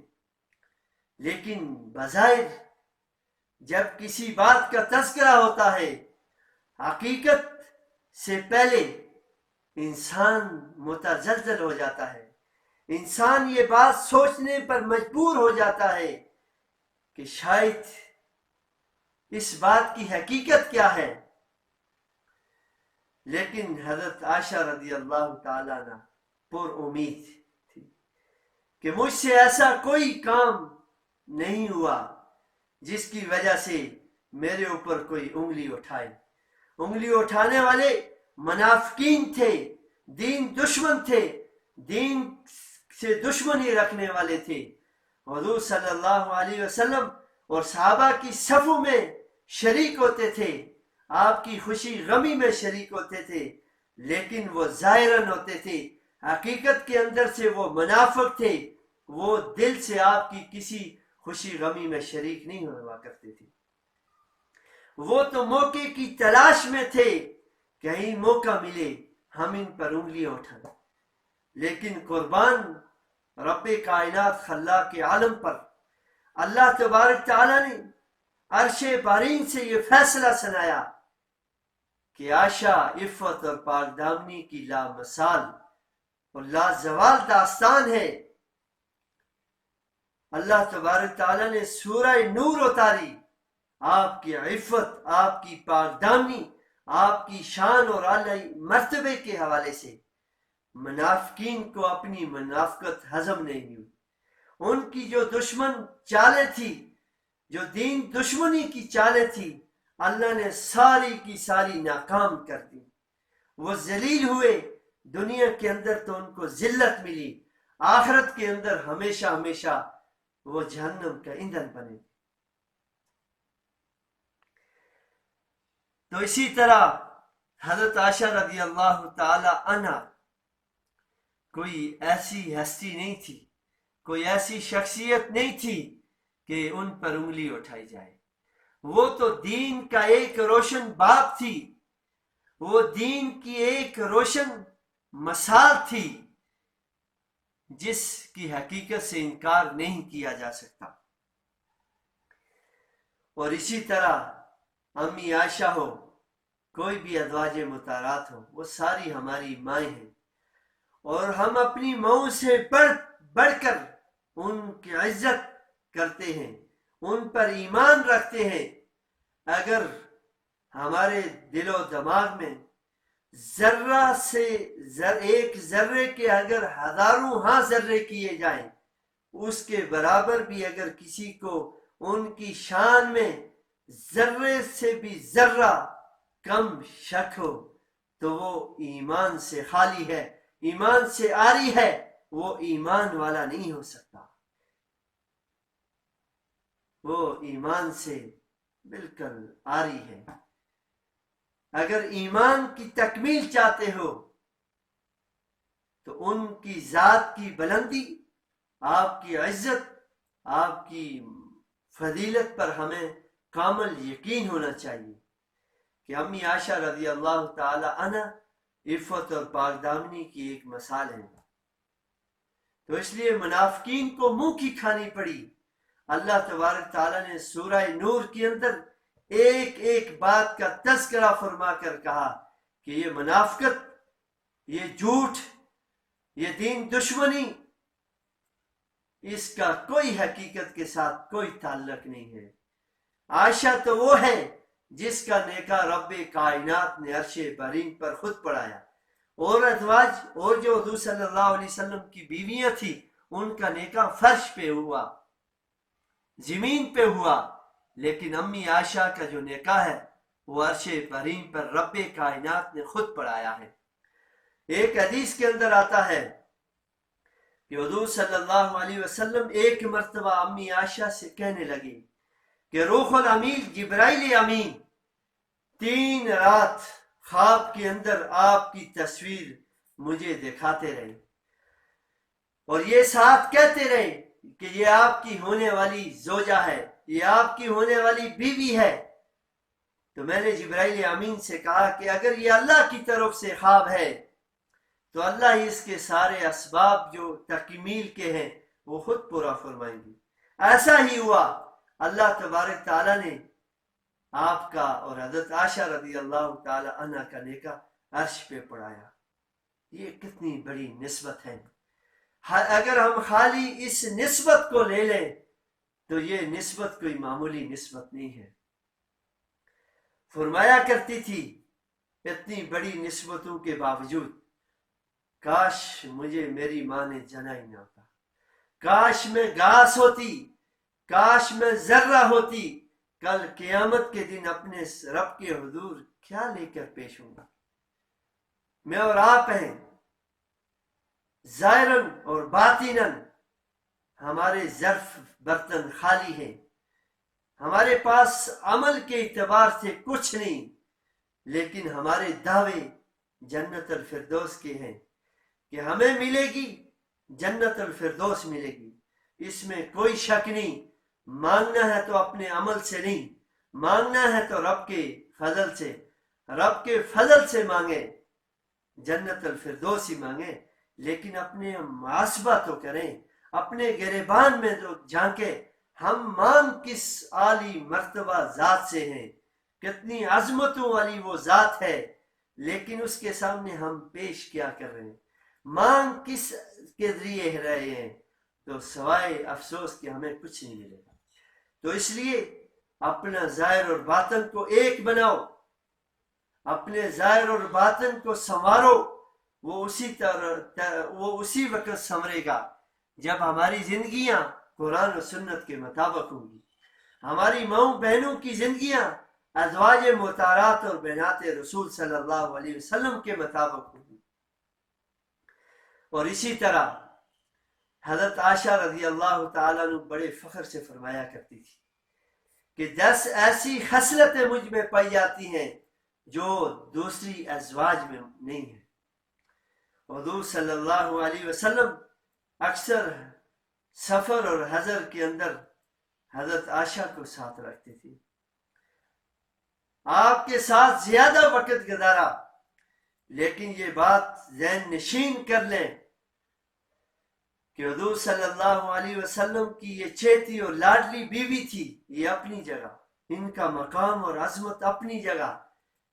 لیکن بظاہر جب کسی بات کا تذکرہ ہوتا ہے، حقیقت سے پہلے انسان متزلزل ہو جاتا ہے. انسان یہ بات سوچنے پر مجبور ہو جاتا ہے کہ شاید اس بات کی حقیقت کیا ہے. لیکن حضرت عائشہ رضی اللہ تعالیٰ عنہ پر امید تھی کہ مجھ سے ایسا کوئی کام نہیں ہوا جس کی وجہ سے میرے اوپر کوئی انگلی اٹھائے. انگلی اٹھانے والے منافقین تھے، دین دشمن تھے، دین سے دشمنی رکھنے والے تھے. حضور صلی اللہ علیہ وسلم اور صحابہ کی صفوں میں شریک ہوتے تھے، آپ کی خوشی غمی میں شریک ہوتے تھے، لیکن وہ ظاہراً ہوتے تھے، حقیقت کے اندر سے وہ منافق تھے. وہ دل سے آپ کی کسی خوشی غمی میں شریک نہیں ہوا کرتے تھے. وہ تو موقع کی تلاش میں تھے، کہیں موقع ملے ہم ان پر انگلیاں اٹھائیں. لیکن قربان رب کائنات خلاق عالم پر، اللہ تبارک تعالیٰ نے عرش بارین سے یہ فیصلہ سنایا کہ عائشہ عفت اور پاک دامنی کی لامثال اور لازوال داستان ہے. اللہ تبارک تعالیٰ نے سورہ نور اتاری آپ کی عفت، آپ کی پاک دامنی، آپ کی شان اور اعلی مرتبے کے حوالے سے. منافقین کو اپنی منافقت ہضم نہیں ہوئی. ان کی جو دشمن چالیں تھی، جو دین دشمنی کی چالیں تھی، اللہ نے ساری کی ساری ناکام کر دی. وہ ذلیل ہوئے. دنیا کے اندر تو ان کو ذلت ملی، آخرت کے اندر ہمیشہ ہمیشہ وہ جہنم کا ایندھن بنے. تو اسی طرح حضرت عائشہ رضی اللہ تعالی عنہ کوئی ایسی ہستی نہیں تھی، کوئی ایسی شخصیت نہیں تھی کہ ان پر انگلی اٹھائی جائے. وہ تو دین کا ایک روشن باب تھی، وہ دین کی ایک روشن مثال تھی جس کی حقیقت سے انکار نہیں کیا جا سکتا. اور اسی طرح امی عائشہ ہو، کوئی بھی ازواج مطہرات ہو، وہ ساری ہماری مائیں ہیں، اور ہم اپنی ماؤں سے بڑھ کر ان کی عزت کرتے ہیں، ان پر ایمان رکھتے ہیں. اگر ہمارے دل و دماغ میں ذرہ سے ایک ذرے کے اگر ہزاروں ذرے کیے جائیں، اس کے برابر بھی اگر کسی کو ان کی شان میں ذرے سے بھی ذرہ کم شک ہو تو وہ ایمان سے خالی ہے، ایمان سے عاری ہے، وہ ایمان والا نہیں ہو سکتا، وہ ایمان سے بالکل عاری ہے۔ اگر ایمان کی تکمیل چاہتے ہو تو ان کی ذات کی بلندی، آپ کی عزت، آپ کی فضیلت پر ہمیں کامل یقین ہونا چاہیے کہ امی عائشہ رضی اللہ تعالی عنہ عفت اور پاک دامنی کی ایک مثال ہے، تو اس لیے منافقین کو منہ کی کھانی پڑی۔ اللہ تبارک تعالیٰ نے سورہ نور کے اندر ایک ایک بات کا تذکرہ فرما کر کہا کہ یہ منافقت، یہ جھوٹ، یہ دین دشمنی، اس کا کوئی حقیقت کے ساتھ کوئی تعلق نہیں ہے۔ عائشہ تو وہ ہے جس کا نکاح رب کائنات نے عرش برین پر خود پڑھایا، اور ازواج اور جو حضور صلی اللہ علیہ وسلم کی بیویاں تھیں ان کا نکاح فرش پہ ہوا، زمین پہ ہوا، لیکن امی عائشہ کا جو نکاح ہے وہ عرش برین پر رب کائنات نے خود پڑھایا ہے۔ ایک حدیث کے اندر آتا ہے کہ حضور صلی اللہ علیہ وسلم ایک مرتبہ امی عائشہ سے کہنے لگے کہ روح الامین جبرائیل امین 3 رات خواب کے اندر آپ کی تصویر مجھے دکھاتے رہے اور یہ ساتھ کہتے رہے کہ یہ آپ کی ہونے والی زوجہ ہے، یہ آپ کی ہونے والی بیوی ہے۔ تو میں نے جبرائیل امین سے کہا کہ اگر یہ اللہ کی طرف سے خواب ہے تو اللہ ہی اس کے سارے اسباب جو تکمیل کے ہیں وہ خود پورا فرمائیں گے۔ ایسا ہی ہوا، اللہ تبارک تعالیٰ نے آپ کا اور حضرت عائشہ رضی اللہ تعالی عنہ کا نکاح عرش پہ پڑھایا۔ یہ کتنی بڑی نسبت ہے۔ اگر ہم خالی اس نسبت کو لے لیں تو یہ نسبت کوئی معمولی نسبت نہیں ہے۔ فرمایا کرتی تھی اتنی بڑی نسبتوں کے باوجود کاش مجھے میری ماں نے جنا ہی نہ ہوتا، کاش میں گھاس ہوتی، کاش میں ذرہ ہوتی، کل قیامت کے دن اپنے رب کے حضور کیا لے کر پیش ہوں گا۔ میں اور آپ ہیں، ظاہراً اور باطناً ہمارے ظرف برتن خالی ہیں، ہمارے پاس عمل کے اعتبار سے کچھ نہیں، لیکن ہمارے دعوے جنت الفردوس کے ہیں کہ ہمیں ملے گی جنت الفردوس ملے گی، اس میں کوئی شک نہیں۔ مانگنا ہے تو اپنے عمل سے نہیں، مانگنا ہے تو رب کے فضل سے، رب کے فضل سے مانگے، جنت الفردوس ہی مانگے، لیکن اپنے محاسبہ تو کریں، اپنے گریبان میں تو جھانکے ہم مانگ کس عالی مرتبہ ذات سے ہیں، کتنی عظمتوں والی وہ ذات ہے، لیکن اس کے سامنے ہم پیش کیا کر رہے ہیں، مانگ کس کے ذریعے رہے ہیں، تو سوائے افسوس کہ ہمیں کچھ نہیں ملے گا۔ تو اس لیے اپنا ظاہر اور باطن کو ایک بناؤ، اپنے ظاہر اور باطن کو سنوارو، وہ اسی وقت سنورے گا جب ہماری زندگیاں قرآن و سنت کے مطابق ہوں گی، ہماری ماؤں بہنوں کی زندگیاں ازواج مطہرات اور بنات رسول صلی اللہ علیہ وسلم کے مطابق ہوں گی۔ اور اسی طرح حضرت عائشہ رضی اللہ تعالیٰ عنہ بڑے فخر سے فرمایا کرتی تھی کہ 10 ایسی خصلتیں مجھ میں پائی جاتی ہیں جو دوسری ازواج میں نہیں ہیں۔ حضور صلی اللہ علیہ وسلم اکثر سفر اور حضر کے اندر حضرت عائشہ کو ساتھ رکھتے تھے، آپ کے ساتھ زیادہ وقت گزارا، لیکن یہ بات ذہن نشین کر لیں کہ حضور صلی اللہ علیہ وسلم کی یہ چہتی اور لاڈلی بیوی تھی، یہ اپنی جگہ، ان کا مقام اور عظمت اپنی جگہ،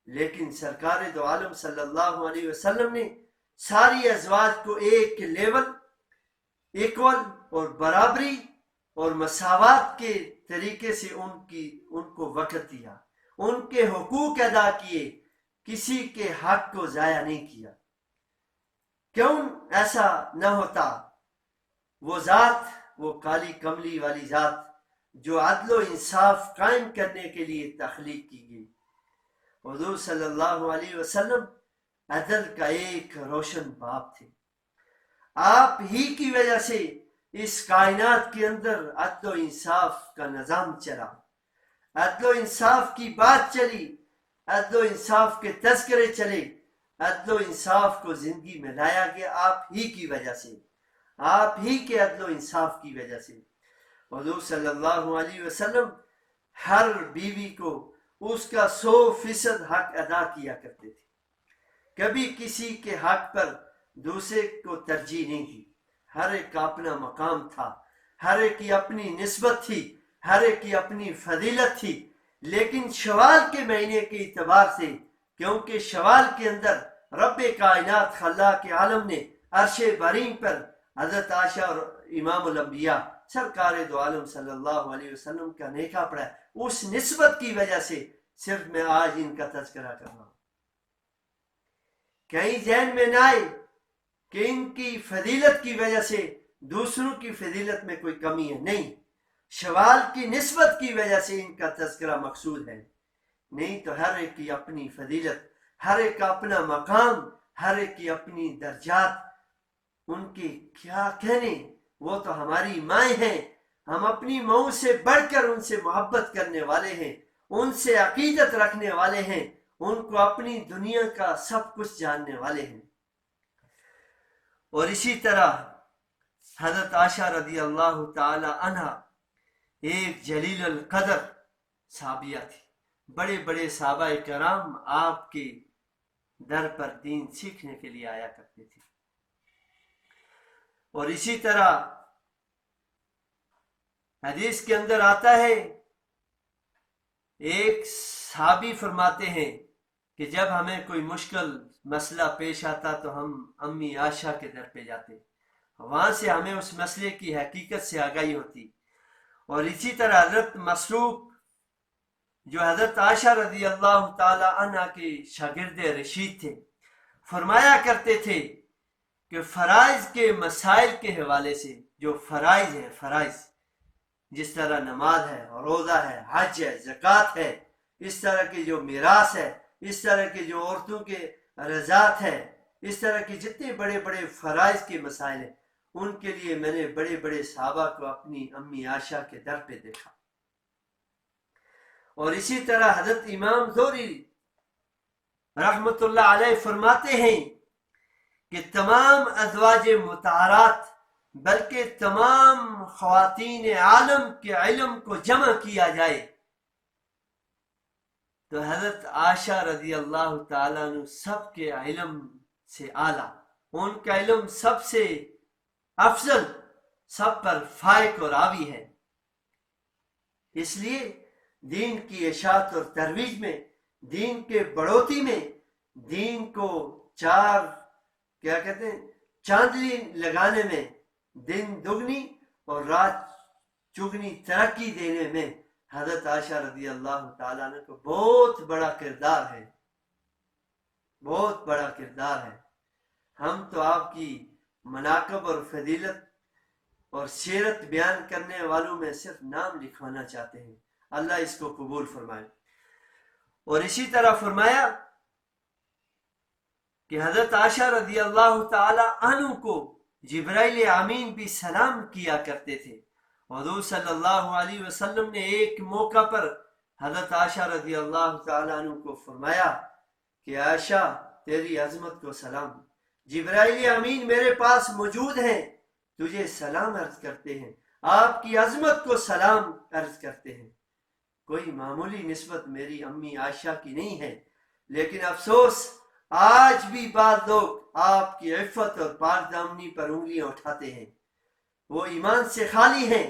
لیکن سرکار دو عالم صلی اللہ علیہ وسلم نے ساری ازواج کو ایک لیول، ایکول اور برابری اور مساوات کے طریقے سے ان کو وقت دیا، ان کے حقوق ادا کیے، کسی کے حق کو ضائع نہیں کیا۔ کیوں ایسا نہ ہوتا؟ وہ ذات، وہ کالی کملی والی ذات جو عدل و انصاف قائم کرنے کے لیے تخلیق کی گئی۔ حضور صلی اللہ علیہ وسلم عدل کا ایک روشن باب تھے۔ آپ ہی کی وجہ سے اس کائنات کے اندر عدل و انصاف کا نظام چلا، عدل و انصاف کی بات چلی، عدل و انصاف کے تذکرے چلے، عدل و انصاف کو زندگی میں لایا گیا آپ ہی کی وجہ سے، آپ ہی کے عدل و انصاف کی وجہ سے۔ حضور صلی اللہ علیہ وسلم ہر بیوی کو اس کا 100% حق ادا کیا کرتے تھے، کبھی کسی کے حق پر دوسرے کو ترجیح نہیں دی۔ ہر ایک کا اپنا مقام تھا، ہر ایک کی اپنی نسبت تھی، ہر ایک کی اپنی فضیلت تھی۔ لیکن شوال کے مہینے کے اعتبار سے، کیونکہ شوال کے اندر رب کائنات خلاق عالم نے عرش برین پر حضرت عائشہ اور امام الانبیاء سرکار دو عالم صلی اللہ علیہ وسلم کا نیکا پڑھا ہے، اس نسبت کی وجہ سے صرف میں آج ان کا تذکرہ کر رہا ہوں۔ کہیں ذہن میں نہ آئے کہ ان کی فضیلت کی وجہ سے دوسروں کی فضیلت میں کوئی کمی ہے، نہیں، شوال کی نسبت کی وجہ سے ان کا تذکرہ مقصود ہے، نہیں تو ہر ایک کی اپنی فضیلت، ہر ایک کا اپنا مقام، ہر ایک کی اپنی درجات، ان کے کیا کہنے، وہ تو ہماری مائیں ہیں، ہم اپنی ماؤں سے بڑھ کر ان سے محبت کرنے والے ہیں، ان سے عقیدت رکھنے والے ہیں، ان کو اپنی دنیا کا سب کچھ جاننے والے ہیں۔ اور اسی طرح حضرت عائشہ رضی اللہ تعالی عنہ ایک جلیل القدر صحابیہ تھی، بڑے بڑے صحابہ کرام آپ کے در پر دین سیکھنے کے لیے آیا کرتے تھے۔ اور اسی طرح حدیث کے اندر آتا ہے، ایک صحابی فرماتے ہیں کہ جب ہمیں کوئی مشکل مسئلہ پیش آتا تو ہم امی عائشہ کے در پہ جاتے، وہاں سے ہمیں اس مسئلے کی حقیقت سے آگاہی ہوتی۔ اور اسی طرح حضرت مسروق جو حضرت عائشہ رضی اللہ تعالی عنہ کے شاگرد رشید تھے، فرمایا کرتے تھے کہ فرائض کے مسائل کے حوالے سے، جو فرائض ہے، فرائض جس طرح نماز ہے، روزہ ہے، حج ہے، زکوٰۃ ہے، اس طرح کے جو میراث ہے، اس طرح کے جو عورتوں کے رضاعت ہے، اس طرح کے جتنے بڑے بڑے فرائض کے مسائل ہیں، ان کے لیے میں نے بڑے بڑے صحابہ کو اپنی امی عائشہ کے در پہ دیکھا۔ اور اسی طرح حضرت امام زہری رحمۃ اللہ علیہ فرماتے ہیں کہ تمام ازواج مطہرات بلکہ تمام خواتین عالم کے علم کو جمع کیا جائے تو حضرت عائشہ رضی اللہ تعالیٰ عنہ سب کے علم سے اعلیٰ، ان کا علم سب سے افضل، سب پر فائق اور حاوی ہے۔ اس لیے دین کی اشاعت اور ترویج میں، دین کے بڑھوتی میں، دین کو چاندنی لگانے میں، دن دگنی اور رات چگنی ترقی دینے میں حضرت عائشہ رضی اللہ تعالیٰ عنہ کو بہت بڑا کردار ہے، بہت بڑا کردار ہے۔ ہم تو آپ کی مناقب اور فضیلت اور سیرت بیان کرنے والوں میں صرف نام لکھوانا چاہتے ہیں، اللہ اس کو قبول فرمائے۔ اور اسی طرح فرمایا کہ حضرت عائشہ رضی اللہ تعالی عنہ کو جبرائیل امین بھی سلام کیا کرتے تھے۔ حضور صلی اللہ علیہ وسلم نے ایک موقع پر حضرت عائشہ رضی اللہ تعالی عنہ کو فرمایا کہ عائشہ تیری عظمت کو سلام، جبرائیل امین میرے پاس موجود ہیں، تجھے سلام عرض کرتے ہیں، آپ کی عظمت کو سلام عرض کرتے ہیں۔ کوئی معمولی نسبت میری امی عائشہ کی نہیں ہے، لیکن افسوس آج بھی بعض لوگ آپ کی عفت اور پاک دامنی پر انگلیاں اٹھاتے ہیں، وہ ایمان سے خالی ہیں،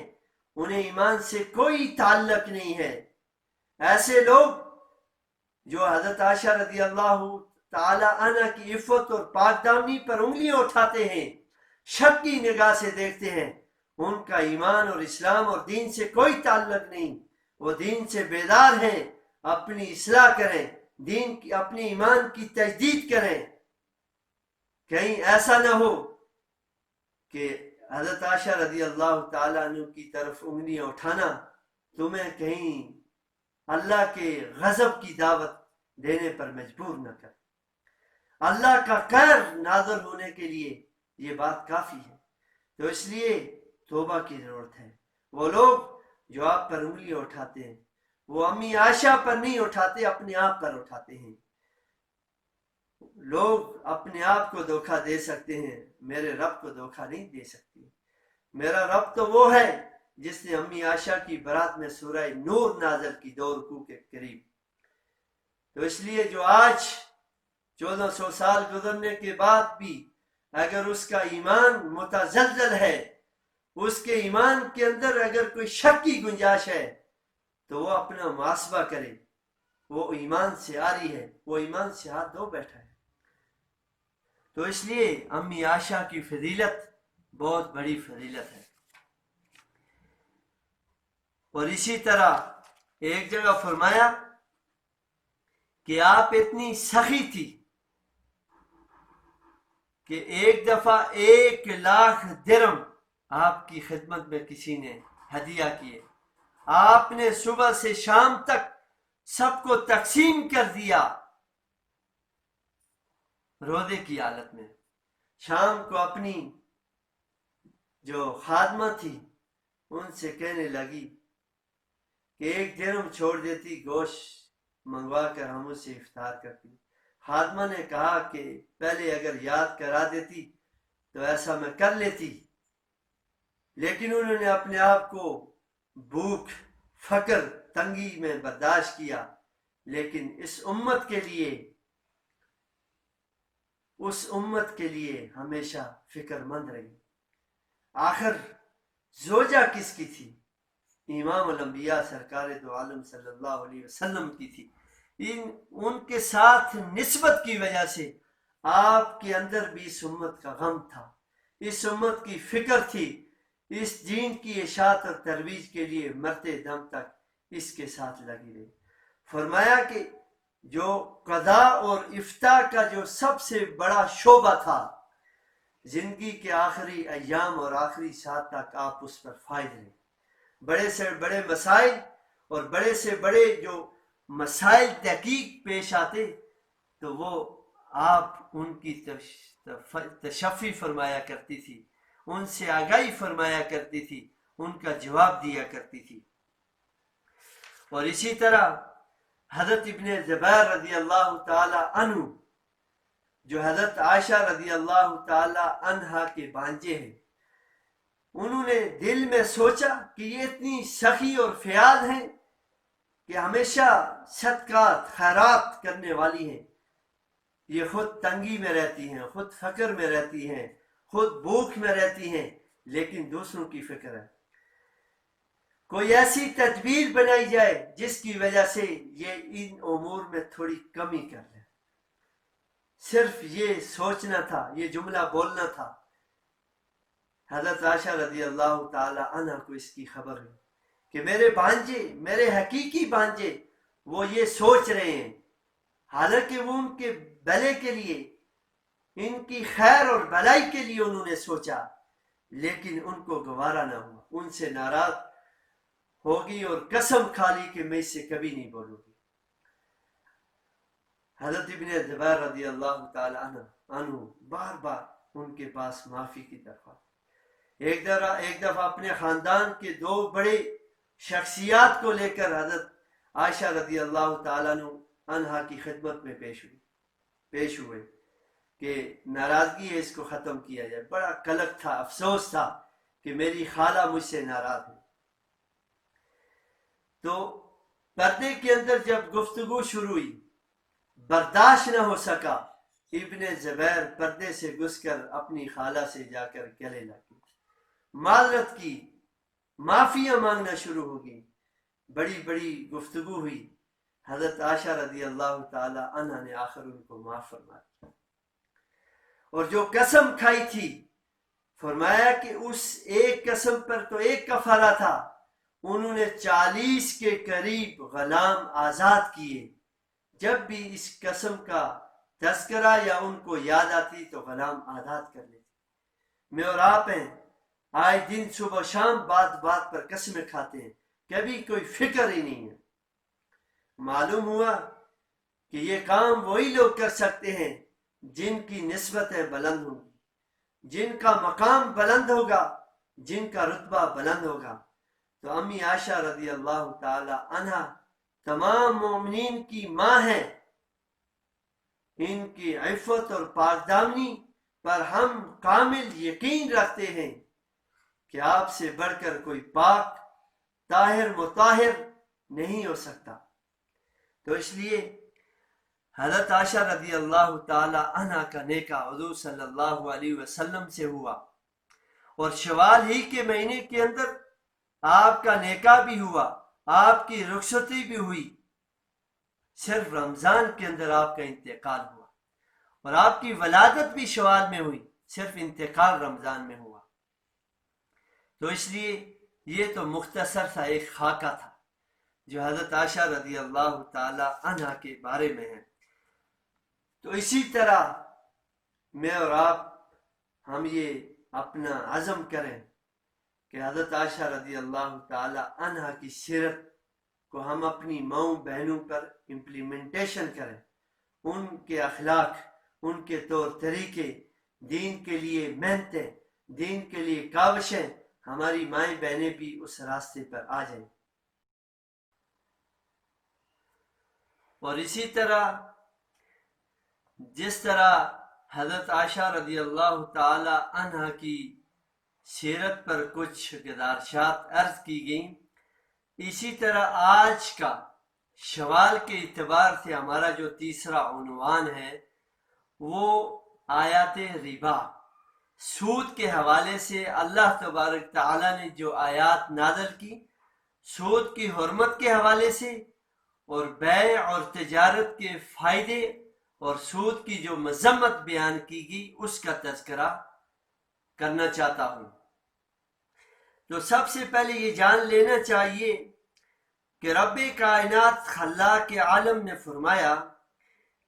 انہیں ایمان سے کوئی تعلق نہیں ہے۔ ایسے لوگ جو حضرت عائشہ رضی اللہ تعالی عنہ کی عفت اور پاک دامنی پر انگلیاں اٹھاتے ہیں، شک کی نگاہ سے دیکھتے ہیں، ان کا ایمان اور اسلام اور دین سے کوئی تعلق نہیں، وہ دین سے بیدار ہیں، اپنی اصلاح کریں، دین کی اپنے ایمان کی تجدید کریں. کہیں ایسا نہ ہو کہ حضرت عائشہ رضی اللہ تعالیٰ عنہ کی طرف انگلیاں اٹھانا تمہیں کہیں اللہ کے غضب کی دعوت دینے پر مجبور نہ کر. اللہ کا قہر نازل ہونے کے لیے یہ بات کافی ہے. تو اس لیے توبہ کی ضرورت ہے. وہ لوگ جو آپ پر انگلیاں اٹھاتے ہیں وہ امی عائشہ پر نہیں اٹھاتے، اپنے آپ پر اٹھاتے ہیں. لوگ اپنے آپ کو دھوکہ دے سکتے ہیں، میرے رب کو دھوکہ نہیں دے سکتے. میرا رب تو وہ ہے جس نے امی عائشہ کی برات میں سورہ نور نازل کی 2 رکوع کے قریب. تو اس لیے جو آج 1400 سال گزرنے کے بعد بھی اگر اس کا ایمان متزلزل ہے، اس کے ایمان کے اندر اگر کوئی شک کی گنجائش ہے تو وہ اپنا محاسبہ کرے. وہ ایمان سے آ رہی ہے، وہ ایمان سے ہاتھ دھو بیٹھا ہے. تو اس لیے امی عائشہ کی فضیلت بہت بڑی فضیلت ہے. اور اسی طرح ایک جگہ فرمایا کہ آپ اتنی سخی تھی کہ ایک دفعہ 1,00,000 درہم آپ کی خدمت میں کسی نے ہدیہ کیے. آپ نے صبح سے شام تک سب کو تقسیم کر دیا روزے کی حالت میں. شام کو اپنی جو خادمہ تھی ان سے کہنے لگی کہ 1 درہم چھوڑ دیتی، گوشت منگوا کر ہم اس سے افطار کرتی. خادمہ نے کہا کہ پہلے اگر یاد کرا دیتی تو ایسا میں کر لیتی، لیکن انہوں نے اپنے آپ کو بھوک، فقر، تنگی میں برداشت کیا. لیکن اس امت کے لیے ہمیشہ فکر مند رہی. آخر زوجہ کس کی تھی؟ امام الانبیاء سرکار دو عالم صلی اللہ علیہ وسلم کی تھی. ان کے ساتھ نسبت کی وجہ سے آپ کے اندر بھی اس امت کا غم تھا، اس امت کی فکر تھی، اس دین کی اشاعت اور ترویج کے لیے مرتے دم تک اس کے ساتھ لگی رہی. فرمایا کہ جو قضاء اور افتاء کا جو سب سے بڑا شعبہ تھا، زندگی کے آخری ایام اور آخری ساتھ تک آپ اس پر فائز رہے. بڑے سے بڑے مسائل اور بڑے سے بڑے جو مسائل تحقیق پیش آتے تو وہ آپ ان کی تشفی فرمایا کرتی تھی، ان سے آگاہی فرمایا کرتی تھی، ان کا جواب دیا کرتی تھی. اور اسی طرح حضرت ابن زبیر رضی اللہ تعالی عنہ جو حضرت عائشہ رضی اللہ تعالی عنہا کے بھانجے ہیں، انہوں نے دل میں سوچا کہ یہ اتنی سخی اور فیاض ہیں کہ ہمیشہ صدقات خیرات کرنے والی ہیں. یہ خود تنگی میں رہتی ہیں، خود فقر میں رہتی ہیں، خود بھوک میں رہتی ہیں، لیکن دوسروں کی فکر ہے. کوئی ایسی تدبیر بنائی جائے جس کی وجہ سے یہ ان امور میں تھوڑی کمی کر لیں. صرف یہ سوچنا تھا، یہ جملہ بولنا تھا. حضرت عائشہ رضی اللہ تعالی عنہ کو اس کی خبر ہوئی کہ میرے بھانجے، میرے حقیقی بھانجے وہ یہ سوچ رہے ہیں، حالانکہ وہ ان کے بھلے کے لیے، ان کی خیر اور بھلائی کے لیے انہوں نے سوچا، لیکن ان کو گوارا نہ ہوا. ان سے ناراض ہوگی اور قسم کھا لی کہ میں اس سے کبھی نہیں بولوں گی. حضرت ابن زبیر رضی اللہ تعالی عنہ بار بار ان کے پاس معافی کی درخواست. ایک دفعہ اپنے خاندان کے 2 بڑے شخصیات کو لے کر حضرت عائشہ رضی اللہ تعالیٰ عنہا کی خدمت میں پیش ہوئے کہ ناراضگی ہے، اس کو ختم کیا جائے. بڑا قلق تھا، افسوس تھا کہ میری خالہ مجھ سے ناراض ہے. تو پردے کے اندر جب گفتگو شروع ہوئی، برداشت نہ ہو سکا، ابن زبیر پردے سے گھس کر اپنی خالہ سے جا کر گلے لگے، معذرت کی، معافیاں مانگنا شروع ہو گئی. بڑی بڑی گفتگو ہوئی. حضرت عائشہ رضی اللہ تعالی عنہ نے آخر ان کو معاف فرما دیا. اور جو قسم کھائی تھی، فرمایا کہ اس ایک قسم پر تو ایک کفارہ تھا، انہوں نے 40 کے قریب غلام آزاد کیے۔ جب بھی اس قسم کا تذکرہ یا ان کو یاد آتی تو غلام آزاد کر لیتے۔ میں اور آپ ہیں، آئے دن صبح شام بات بات پر قسمیں کھاتے ہیں، کبھی کوئی فکر ہی نہیں ہے۔ معلوم ہوا کہ یہ کام وہی لوگ کر سکتے ہیں جن کی نسبتیں بلند ہوں گی، جن کا مقام بلند ہوگا، جن کا رتبہ بلند ہوگا۔ تو امی عائشہ رضی اللہ تعالی عنہ تمام مومنین کی ماں ہیں، ان کی عفت اور پاکدامنی پر ہم کامل یقین رکھتے ہیں کہ آپ سے بڑھ کر کوئی پاک طاہر مطہر نہیں ہو سکتا۔ تو اس لیے حضرت عائشہ رضی اللہ تعالی عنہ کا نکاح حضور صلی اللہ علیہ وسلم سے ہوا، اور شوال ہی کے مہینے کے اندر آپ کا نکاح بھی ہوا، آپ کی رخصتی بھی ہوئی۔ صرف رمضان کے اندر آپ کا انتقال ہوا، اور آپ کی ولادت بھی شوال میں ہوئی، صرف انتقال رمضان میں ہوا۔ تو اس لیے یہ تو مختصر سا ایک خاکہ تھا جو حضرت عائشہ رضی اللہ تعالی عنہ کے بارے میں ہے۔ تو اسی طرح میں اور آپ ہم یہ اپنا عزم کریں کہ حضرت عائشہ رضی اللہ تعالی عنہ کی سیرت کو ہم اپنی ماؤں بہنوں پر امپلیمنٹیشن کریں، ان کے اخلاق، ان کے طور طریقے، دین کے لیے محنتیں، دین کے لیے کاوشیں، ہماری مائیں بہنیں بھی اس راستے پر آ جائیں۔ اور اسی طرح جس طرح حضرت عائشہ رضی اللہ تعالی عنہ کی سیرت پر کچھ گزارشات عرض کی گئیں، اسی طرح آج کا شوال کے اعتبار سے ہمارا جو تیسرا عنوان ہے وہ آیات ربا، سود کے حوالے سے اللہ تبارک تعالیٰ نے جو آیات نازل کی سود کی حرمت کے حوالے سے، اور بیع اور تجارت کے فائدے اور سود کی جو مذمت بیان کی گئی اس کا تذکرہ کرنا چاہتا ہوں۔ تو سب سے پہلے یہ جان لینا چاہیے کہ رب کائنات خلاق عالم نے فرمایا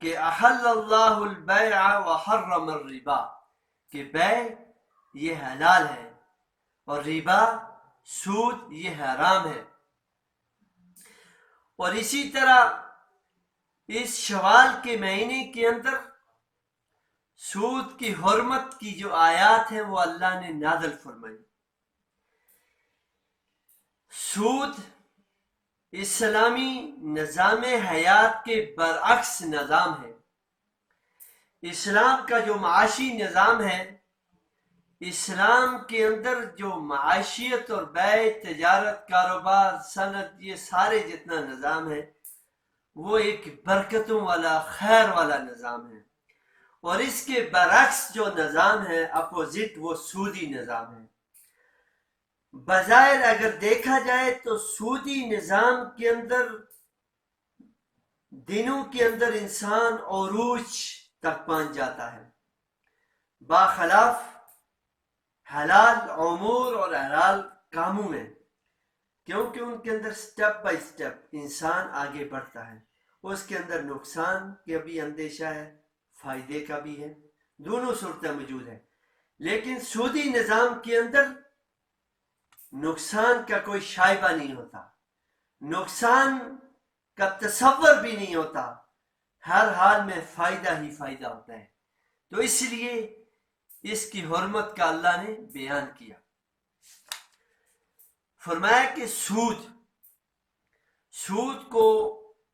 کہ احل اللہ البیع وحرم الربا، کہ بیع یہ حلال ہے اور ربا سود یہ حرام ہے۔ اور اسی طرح اس شوال کے مہینے کے اندر سود کی حرمت کی جو آیات ہیں وہ اللہ نے نازل فرمائی۔ سود اسلامی نظام حیات کے برعکس نظام ہے۔ اسلام کا جو معاشی نظام ہے، اسلام کے اندر جو معاشیت اور بیع، تجارت، کاروبار، صنعت، یہ سارے جتنا نظام ہے وہ ایک برکتوں والا، خیر والا نظام ہے، اور اس کے برعکس جو نظام ہے اپوزٹ، وہ سودی نظام ہے۔ بظاہر اگر دیکھا جائے تو سودی نظام کے اندر دنوں کے اندر انسان عروج تک پہنچ جاتا ہے، باخلاف حلال امور اور حلال کاموں میں، کیونکہ ان کے اندر سٹیپ بائی سٹیپ انسان آگے بڑھتا ہے۔ اس کے اندر نقصان کا بھی اندیشہ ہے، فائدے کا بھی ہے، دونوں صورتیں موجود ہیں۔ لیکن سودی نظام کے اندر نقصان کا کوئی شائبہ نہیں ہوتا، نقصان کا تصور بھی نہیں ہوتا، ہر حال میں فائدہ ہی فائدہ ہوتا ہے۔ تو اس لیے اس کی حرمت کا اللہ نے بیان کیا، فرمایا کہ سود کو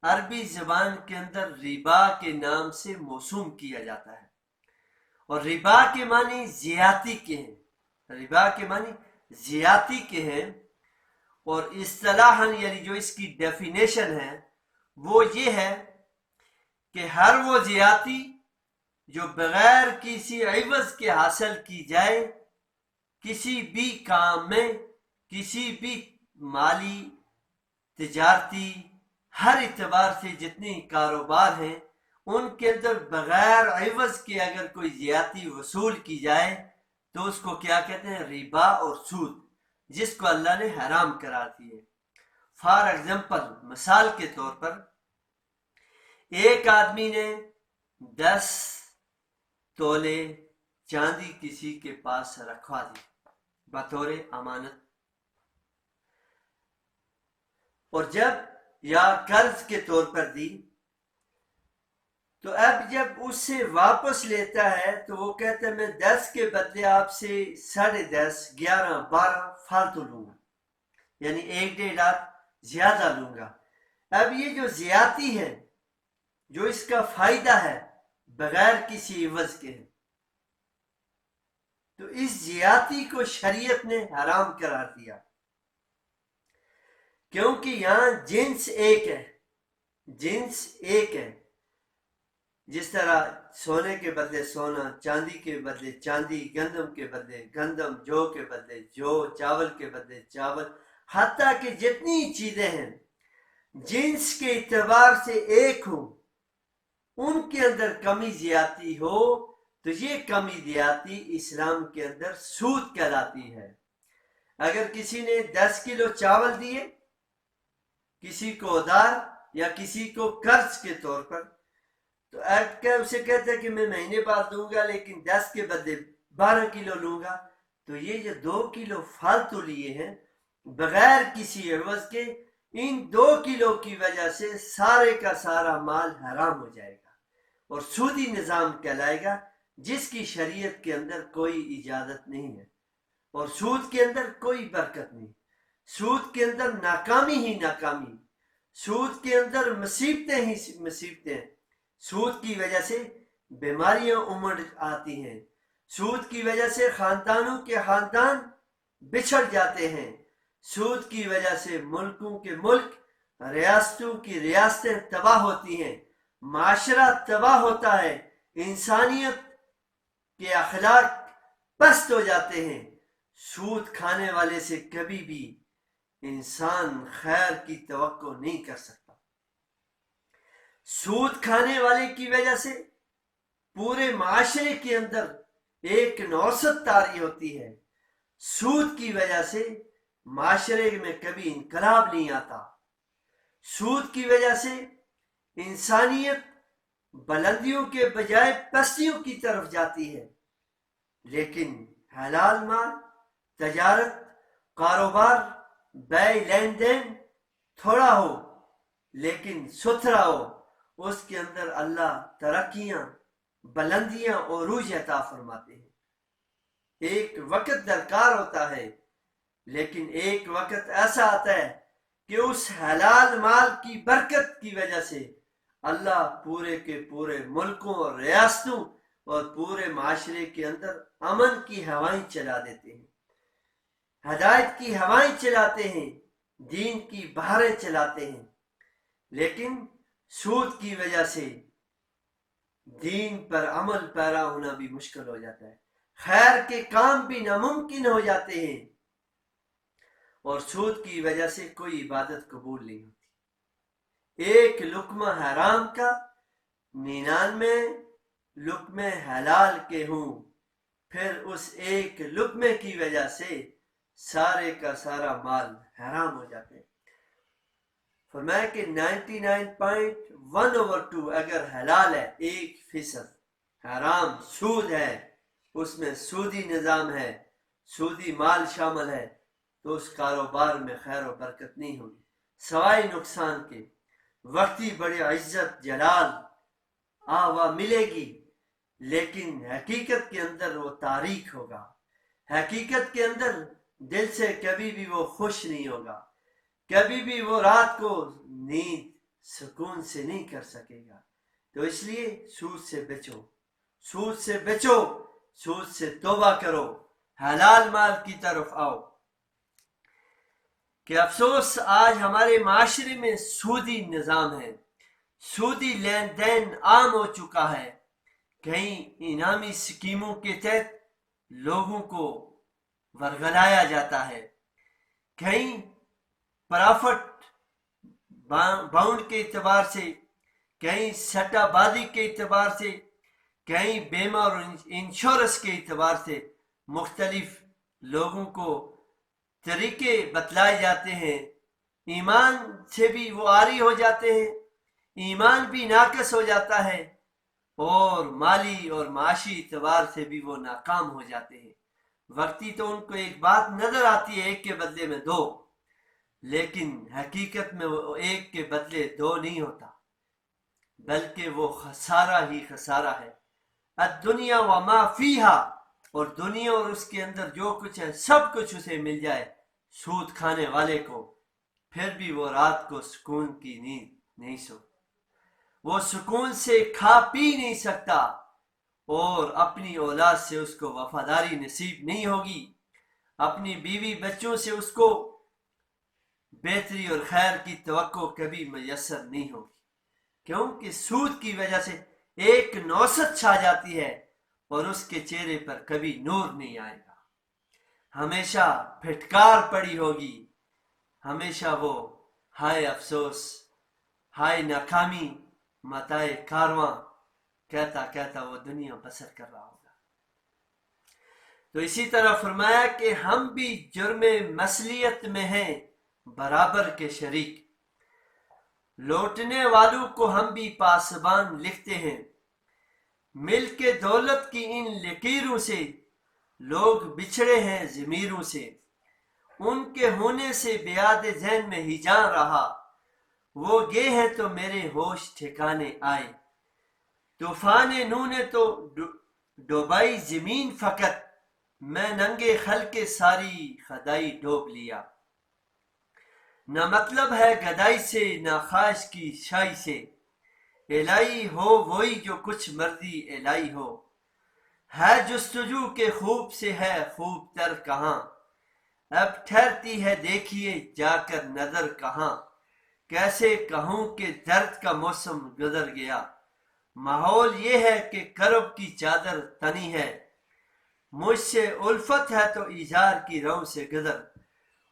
عربی زبان کے اندر ربا کے نام سے موسوم کیا جاتا ہے، اور ربا کے معنی زیادتی کے ہیں، ربا کے معنی زیادتی کے ہیں، اور اصطلاحاً یعنی جو اس کی ڈیفینیشن ہے وہ یہ ہے کہ ہر وہ زیادتی جو بغیر کسی عوض کے حاصل کی جائے، کسی بھی کام میں، کسی بھی مالی، تجارتی، ہر اعتبار سے جتنے کاروبار ہیں ان کے اندر بغیر عوض کے اگر کوئی زیادتی وصول کی جائے تو اس کو کیا کہتے ہیں؟ ربا اور سود۔ جس کو اللہ نے حرام قرار دیے. فار ایگزامپل، مثال کے طور پر ایک آدمی نے 10 تولے چاندی کسی کے پاس رکھوا دی بطور امانت، اور جب یا قرض کے طور پر دی، تو اب جب اس سے واپس لیتا ہے تو وہ کہتا ہے میں 10 کے بدلے آپ سے 10.5، 11، 12 فالتو لوں گا، یعنی 1-1.5 لاکھ زیادہ لوں گا. اب یہ جو زیادتی ہے، جو اس کا فائدہ ہے، بغیر کسی عوض کے ہے، تو اس زیادتی کو شریعت نے حرام قرار دیا، کیونکہ یہاں جنس ایک ہے. جنس ایک ہے. جس طرح سونے کے بدلے سونا، چاندی کے بدلے چاندی، گندم کے بدلے گندم، جو کے بدلے جو، چاول کے بدلے چاول، حتیٰ کہ جتنی چیزیں ہیں جنس کے اعتبار سے ایک ہوں، ان کے اندر کمی زیادتی ہو تو یہ کمی زیادتی اسلام کے اندر سود کہلاتی ہے. اگر کسی نے 10 کلو چاول دیے کسی کو ادھار یا کسی کو قرض کے طور پر، تو اسے کہتا ہے کہ میں مہینے بعد دوں گا لیکن 10 کے بدلے 12 کلو لوں گا، تو یہ جو 2 کلو فالتو لیے ہیں بغیر کسی عوض کے، ان 2 کلو کی وجہ سے سارے کا سارا مال حرام ہو جائے گا اور سودی نظام کہلائے گا، جس کی شریعت کے اندر کوئی اجازت نہیں ہے. اور سود کے اندر کوئی برکت نہیں، سود کے اندر ناکامی ہی ناکامی، سود کے اندر مصیبتیں ہی مصیبتیں. سود کی وجہ سے بیماریاں امڑ آتی ہیں، سود کی وجہ سے خاندانوں کے خاندان بچھڑ جاتے ہیں، سود کی وجہ سے ملکوں کے ملک، ریاستوں کی ریاستیں تباہ ہوتی ہیں، معاشرہ تباہ ہوتا ہے، انسانیت کے اخلاق پست ہو جاتے ہیں. سود کھانے والے سے کبھی بھی انسان خیر کی توقع نہیں کر سکتا. سود کھانے والے کی وجہ سے پورے معاشرے کے اندر ایک نوست طاری ہوتی ہے. سود کی وجہ سے معاشرے میں کبھی انقلاب نہیں آتا. سود کی وجہ سے انسانیت بلندیوں کے بجائے پستیوں کی طرف جاتی ہے. لیکن حلال مال، تجارت، کاروبار، بے لین دین تھوڑا ہو لیکن ستھرا ہو، اس کے اندر اللہ ترقیاں، بلندیاں اور عروج عطا فرماتے ہیں. ایک وقت درکار ہوتا ہے، لیکن ایک وقت ایسا آتا ہے کہ اس حلال مال کی برکت کی وجہ سے اللہ پورے کے پورے ملکوں اور ریاستوں اور پورے معاشرے کے اندر امن کی ہوائیں چلا دیتے ہیں، ہدایت کی ہوائیں چلاتے ہیں، دین کی بہاریں چلاتے ہیں. لیکن سود کی وجہ سے دین پر عمل پیرا ہونا بھی مشکل ہو جاتا ہے، خیر کے کام بھی ناممکن ہو جاتے ہیں، اور سود کی وجہ سے کوئی عبادت قبول نہیں ہوتی. ایک لقمہ حرام کا 99 لقمے حلال کے ہوں، پھر اس ایک لقمے کی وجہ سے سارے کا سارا مال حرام ہو جاتے ہیں. فرمایا کہ 99.1/2 اگر حلال ہے، 1% حرام سود ہے، اس میں سودی نظام ہے، سودی مال شامل ہے، تو اس کاروبار میں خیر و برکت نہیں ہوگی سوائے نقصان کے. وقتی بڑی عزت جلال آوا ملے گی، لیکن حقیقت کے اندر وہ تاریک ہوگا، حقیقت کے اندر دل سے کبھی بھی وہ خوش نہیں ہوگا، کبھی بھی وہ رات کو نیند سکون سے نہیں کر سکے گا. تو اس لیے سود سے بچو، سود سے بچو، سود سے توبہ کرو، حلال مال کی طرف آؤ. کہ افسوس آج ہمارے معاشرے میں سودی نظام ہے، سودی لین دین عام ہو چکا ہے. کہیں انعامی سکیموں کے تحت لوگوں کو ورگلایا جاتا ہے، کہیں پرافٹ باؤنڈ کے اعتبار سے، کہیں سٹا بازی کے اعتبار سے، کہیں بیمہ اور انشورنس کے اعتبار سے مختلف لوگوں کو طریقے بتلائے جاتے ہیں، ایمان سے بھی وہ عاری ہو جاتے ہیں، ایمان بھی ناقص ہو جاتا ہے، اور مالی اور معاشی اعتبار سے بھی وہ ناکام ہو جاتے ہیں۔ وقتی تو ان کو ایک بات نظر آتی ہے ایک کے بدلے میں دو، لیکن حقیقت میں وہ ایک کے بدلے دو نہیں ہوتا، بلکہ وہ خسارہ ہی خسارہ ہے۔ الدنیا وما فیہا، اور دنیا اور اس کے اندر جو کچھ ہے سب کچھ اسے مل جائے سود کھانے والے کو، پھر بھی وہ رات کو سکون کی نیند نہیں سو، وہ سکون سے کھا پی نہیں سکتا، اور اپنی اولاد سے اس کو وفاداری نصیب نہیں ہوگی، اپنی بیوی بچوں سے اس کو بہتری اور خیر کی توقع کبھی میسر نہیں ہوگی، کیونکہ سود کی وجہ سے ایک نوست چھا جاتی ہے اور اس کے چہرے پر کبھی نور نہیں آئے گا، ہمیشہ پھٹکار پڑی ہوگی، ہمیشہ وہ ہائے افسوس، ہائے ناکامی، متائے کارواں کہتا کہتا وہ دنیا بسر کر رہا ہوگا۔ تو اسی طرح فرمایا کہ ہم بھی جرم مثلیت میں ہیں برابر کے شریک، لوٹنے والوں کو ہم بھی پاسبان لکھتے ہیں، مل کے دولت کی ان لکیروں سے لوگ بچھڑے ہیں ضمیروں سے، ان کے ہونے سے بیاد ذہن میں ہیجاں رہا، وہ گئے ہیں تو میرے ہوش ٹھکانے آئے، طوفان نو نے تو ڈوبائی زمین فقط، میں ننگے خل کے ساری خدائی ڈوب لیا، نہ مطلب ہے گدائی سے نہ خواہش کی شائی سے، الہی ہو وہی جو کچھ مرضی الہی ہو، ہے جستجو کے خوب سے ہے خوب تر کہاں، اب ٹھہرتی ہے دیکھیے جا کر نظر کہاں، کیسے کہوں کہ درد کا موسم گزر گیا، ماحول یہ ہے کہ کرب کی چادر تنی ہے، مجھ سے الفت ہے تو ایزار کی رو سے گزر،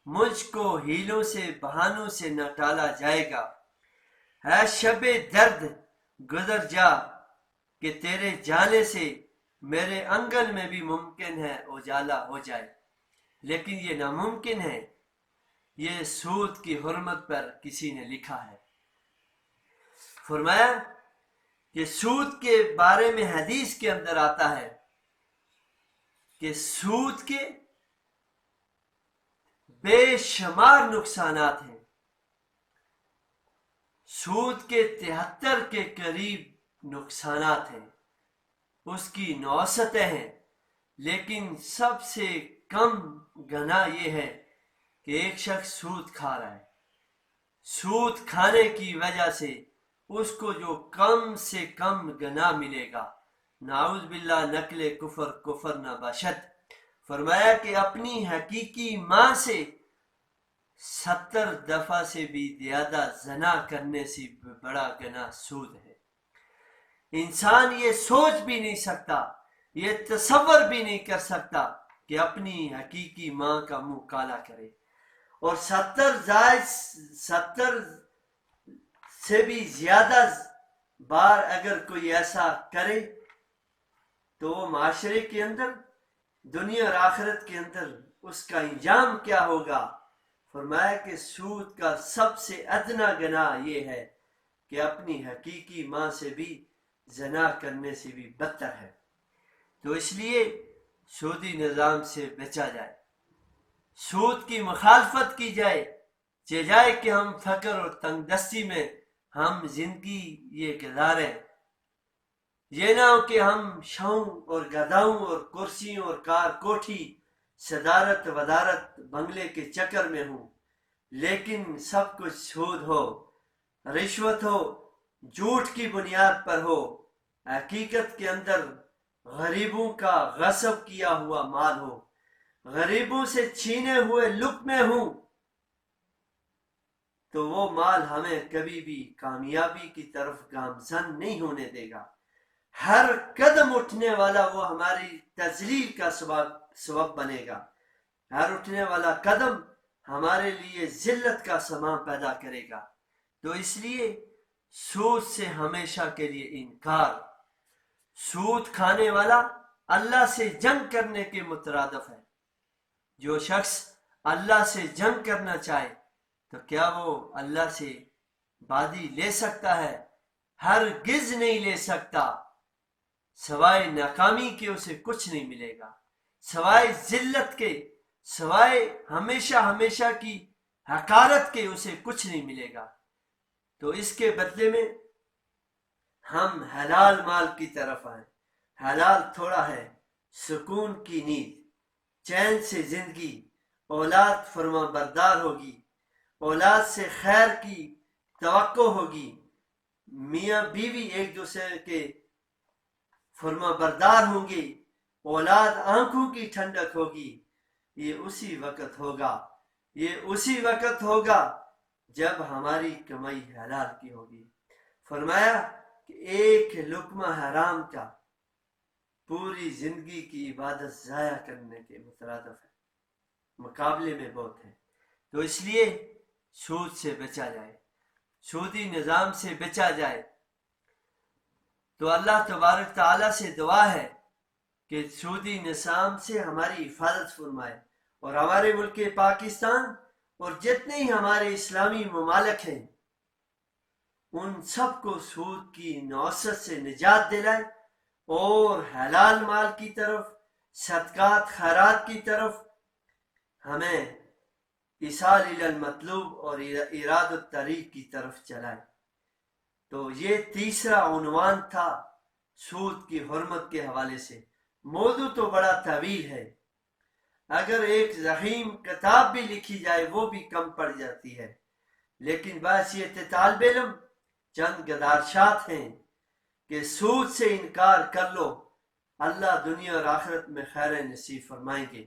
مجھ کو ہیلوں سے بہانوں سے نہ ٹالا جائے گا، ہے شب درد گزر جا کہ تیرے جانے سے میرے انگن میں بھی ممکن ہے اجالا ہو جائے، لیکن یہ ناممکن ہے، یہ سود کی حرمت پر کسی نے لکھا ہے۔ فرمایا کہ سود کے بارے میں حدیث کے اندر آتا ہے کہ سود کے بے شمار نقصانات ہیں، سود کے 73 کے قریب نقصانات ہیں، اس کی نوستیں ہیں، لیکن سب سے کم گناہ یہ ہے کہ ایک شخص سود کھا رہا ہے، سود کھانے کی وجہ سے اس کو جو کم سے کم گناہ ملے گا، نعوذ باللہ نقل کفر نہ باشد، فرمایا کہ اپنی حقیقی ماں سے 70 دفعہ سے بھی زیادہ زنا کرنے سے بڑا گناہ سود ہے۔ انسان یہ سوچ بھی نہیں سکتا، یہ تصور بھی نہیں کر سکتا کہ اپنی حقیقی ماں کا منہ کالا کرے، اور 70 سے بھی زیادہ بار اگر کوئی ایسا کرے تو وہ معاشرے کے اندر، دنیا اور آخرت کے اندر اس کا انجام کیا ہوگا۔ فرمایا کہ سود کا سب سے ادنا گناہ یہ ہے کہ اپنی حقیقی ماں سے بھی زنا کرنے سے بھی بدتر ہے، تو اس لیے سودی نظام سے بچا جائے، سود کی مخالفت کی جائے، چاہے کہ ہم فقر اور تنگ دستی میں ہم زندگی یہ گزاریں، یہ نہ ہو کہ ہم شاؤں اور گداؤں اور کرسیوں اور کار کوٹھی، صدارت ودارت بنگلے کے چکر میں ہوں، لیکن سب کچھ سود ہو، رشوت ہو، جھوٹ کی بنیاد پر ہو، حقیقت کے اندر غریبوں کا غصب کیا ہوا مال ہو، غریبوں سے چھینے ہوئے لقمے ہوں، تو وہ مال ہمیں کبھی بھی کامیابی کی طرف گامزن نہیں ہونے دے گا، ہر قدم اٹھنے والا وہ ہماری تذلیل کا سبب بنے گا، ہر اٹھنے والا قدم ہمارے لیے ذلت کا سامان پیدا کرے گا، تو اس لیے سود سے ہمیشہ کے لیے انکار، سود کھانے والا اللہ سے جنگ کرنے کے مترادف ہے، جو شخص اللہ سے جنگ کرنا چاہے تو کیا وہ اللہ سے بادی لے سکتا ہے؟ ہرگز نہیں لے سکتا۔ سوائے ناکامی کے اسے کچھ نہیں ملے گا، سوائے ذلت کے، سوائے ہمیشہ ہمیشہ کی حقارت کے اسے کچھ نہیں ملے گا۔ تو اس کے بدلے میں ہم حلال مال کی طرف آئیں۔ حلال تھوڑا ہے، سکون کی نیند، چین سے زندگی، اولاد فرما بردار ہوگی، اولاد سے خیر کی توقع ہوگی، میاں بیوی ایک دوسرے کے فرما بردار ہوں گے، اولاد آنکھوں کی ٹھنڈک ہوگی۔ یہ اسی وقت ہوگا جب ہماری کمائی حلال کی ہوگی۔ فرمایا کہ ایک لقمہ حرام کا پوری زندگی کی عبادت ضائع کرنے کے مترادف ہے، مقابلے میں بہت ہے۔ تو اس لیے سود سے بچا جائے، سودی نظام سے بچا جائے۔ تو اللہ تبارک تعالیٰ سے دعا ہے کہ سودی نظام سے ہماری حفاظت فرمائے، اور ہمارے ملک پاکستان اور جتنے ہی ہمارے اسلامی ممالک ہیں ان سب کو سود کی نوست سے نجات دلائے، اور حلال مال کی طرف، صدقات خیرات کی طرف ہمیں ایصال الی المطلوب اور ایراد الطریق کی طرف چلائے۔ تو یہ تیسرا عنوان تھا سود کی حرمت کے حوالے سے۔ موضوع تو بڑا طویل ہے، اگر ایک ضخیم کتاب بھی لکھی جائے وہ بھی کم پڑ جاتی ہے، لیکن بس یہ طالب علم چند گزارشات ہیں کہ سود سے انکار کر لو، اللہ دنیا اور آخرت میں خیر نصیب فرمائیں گے۔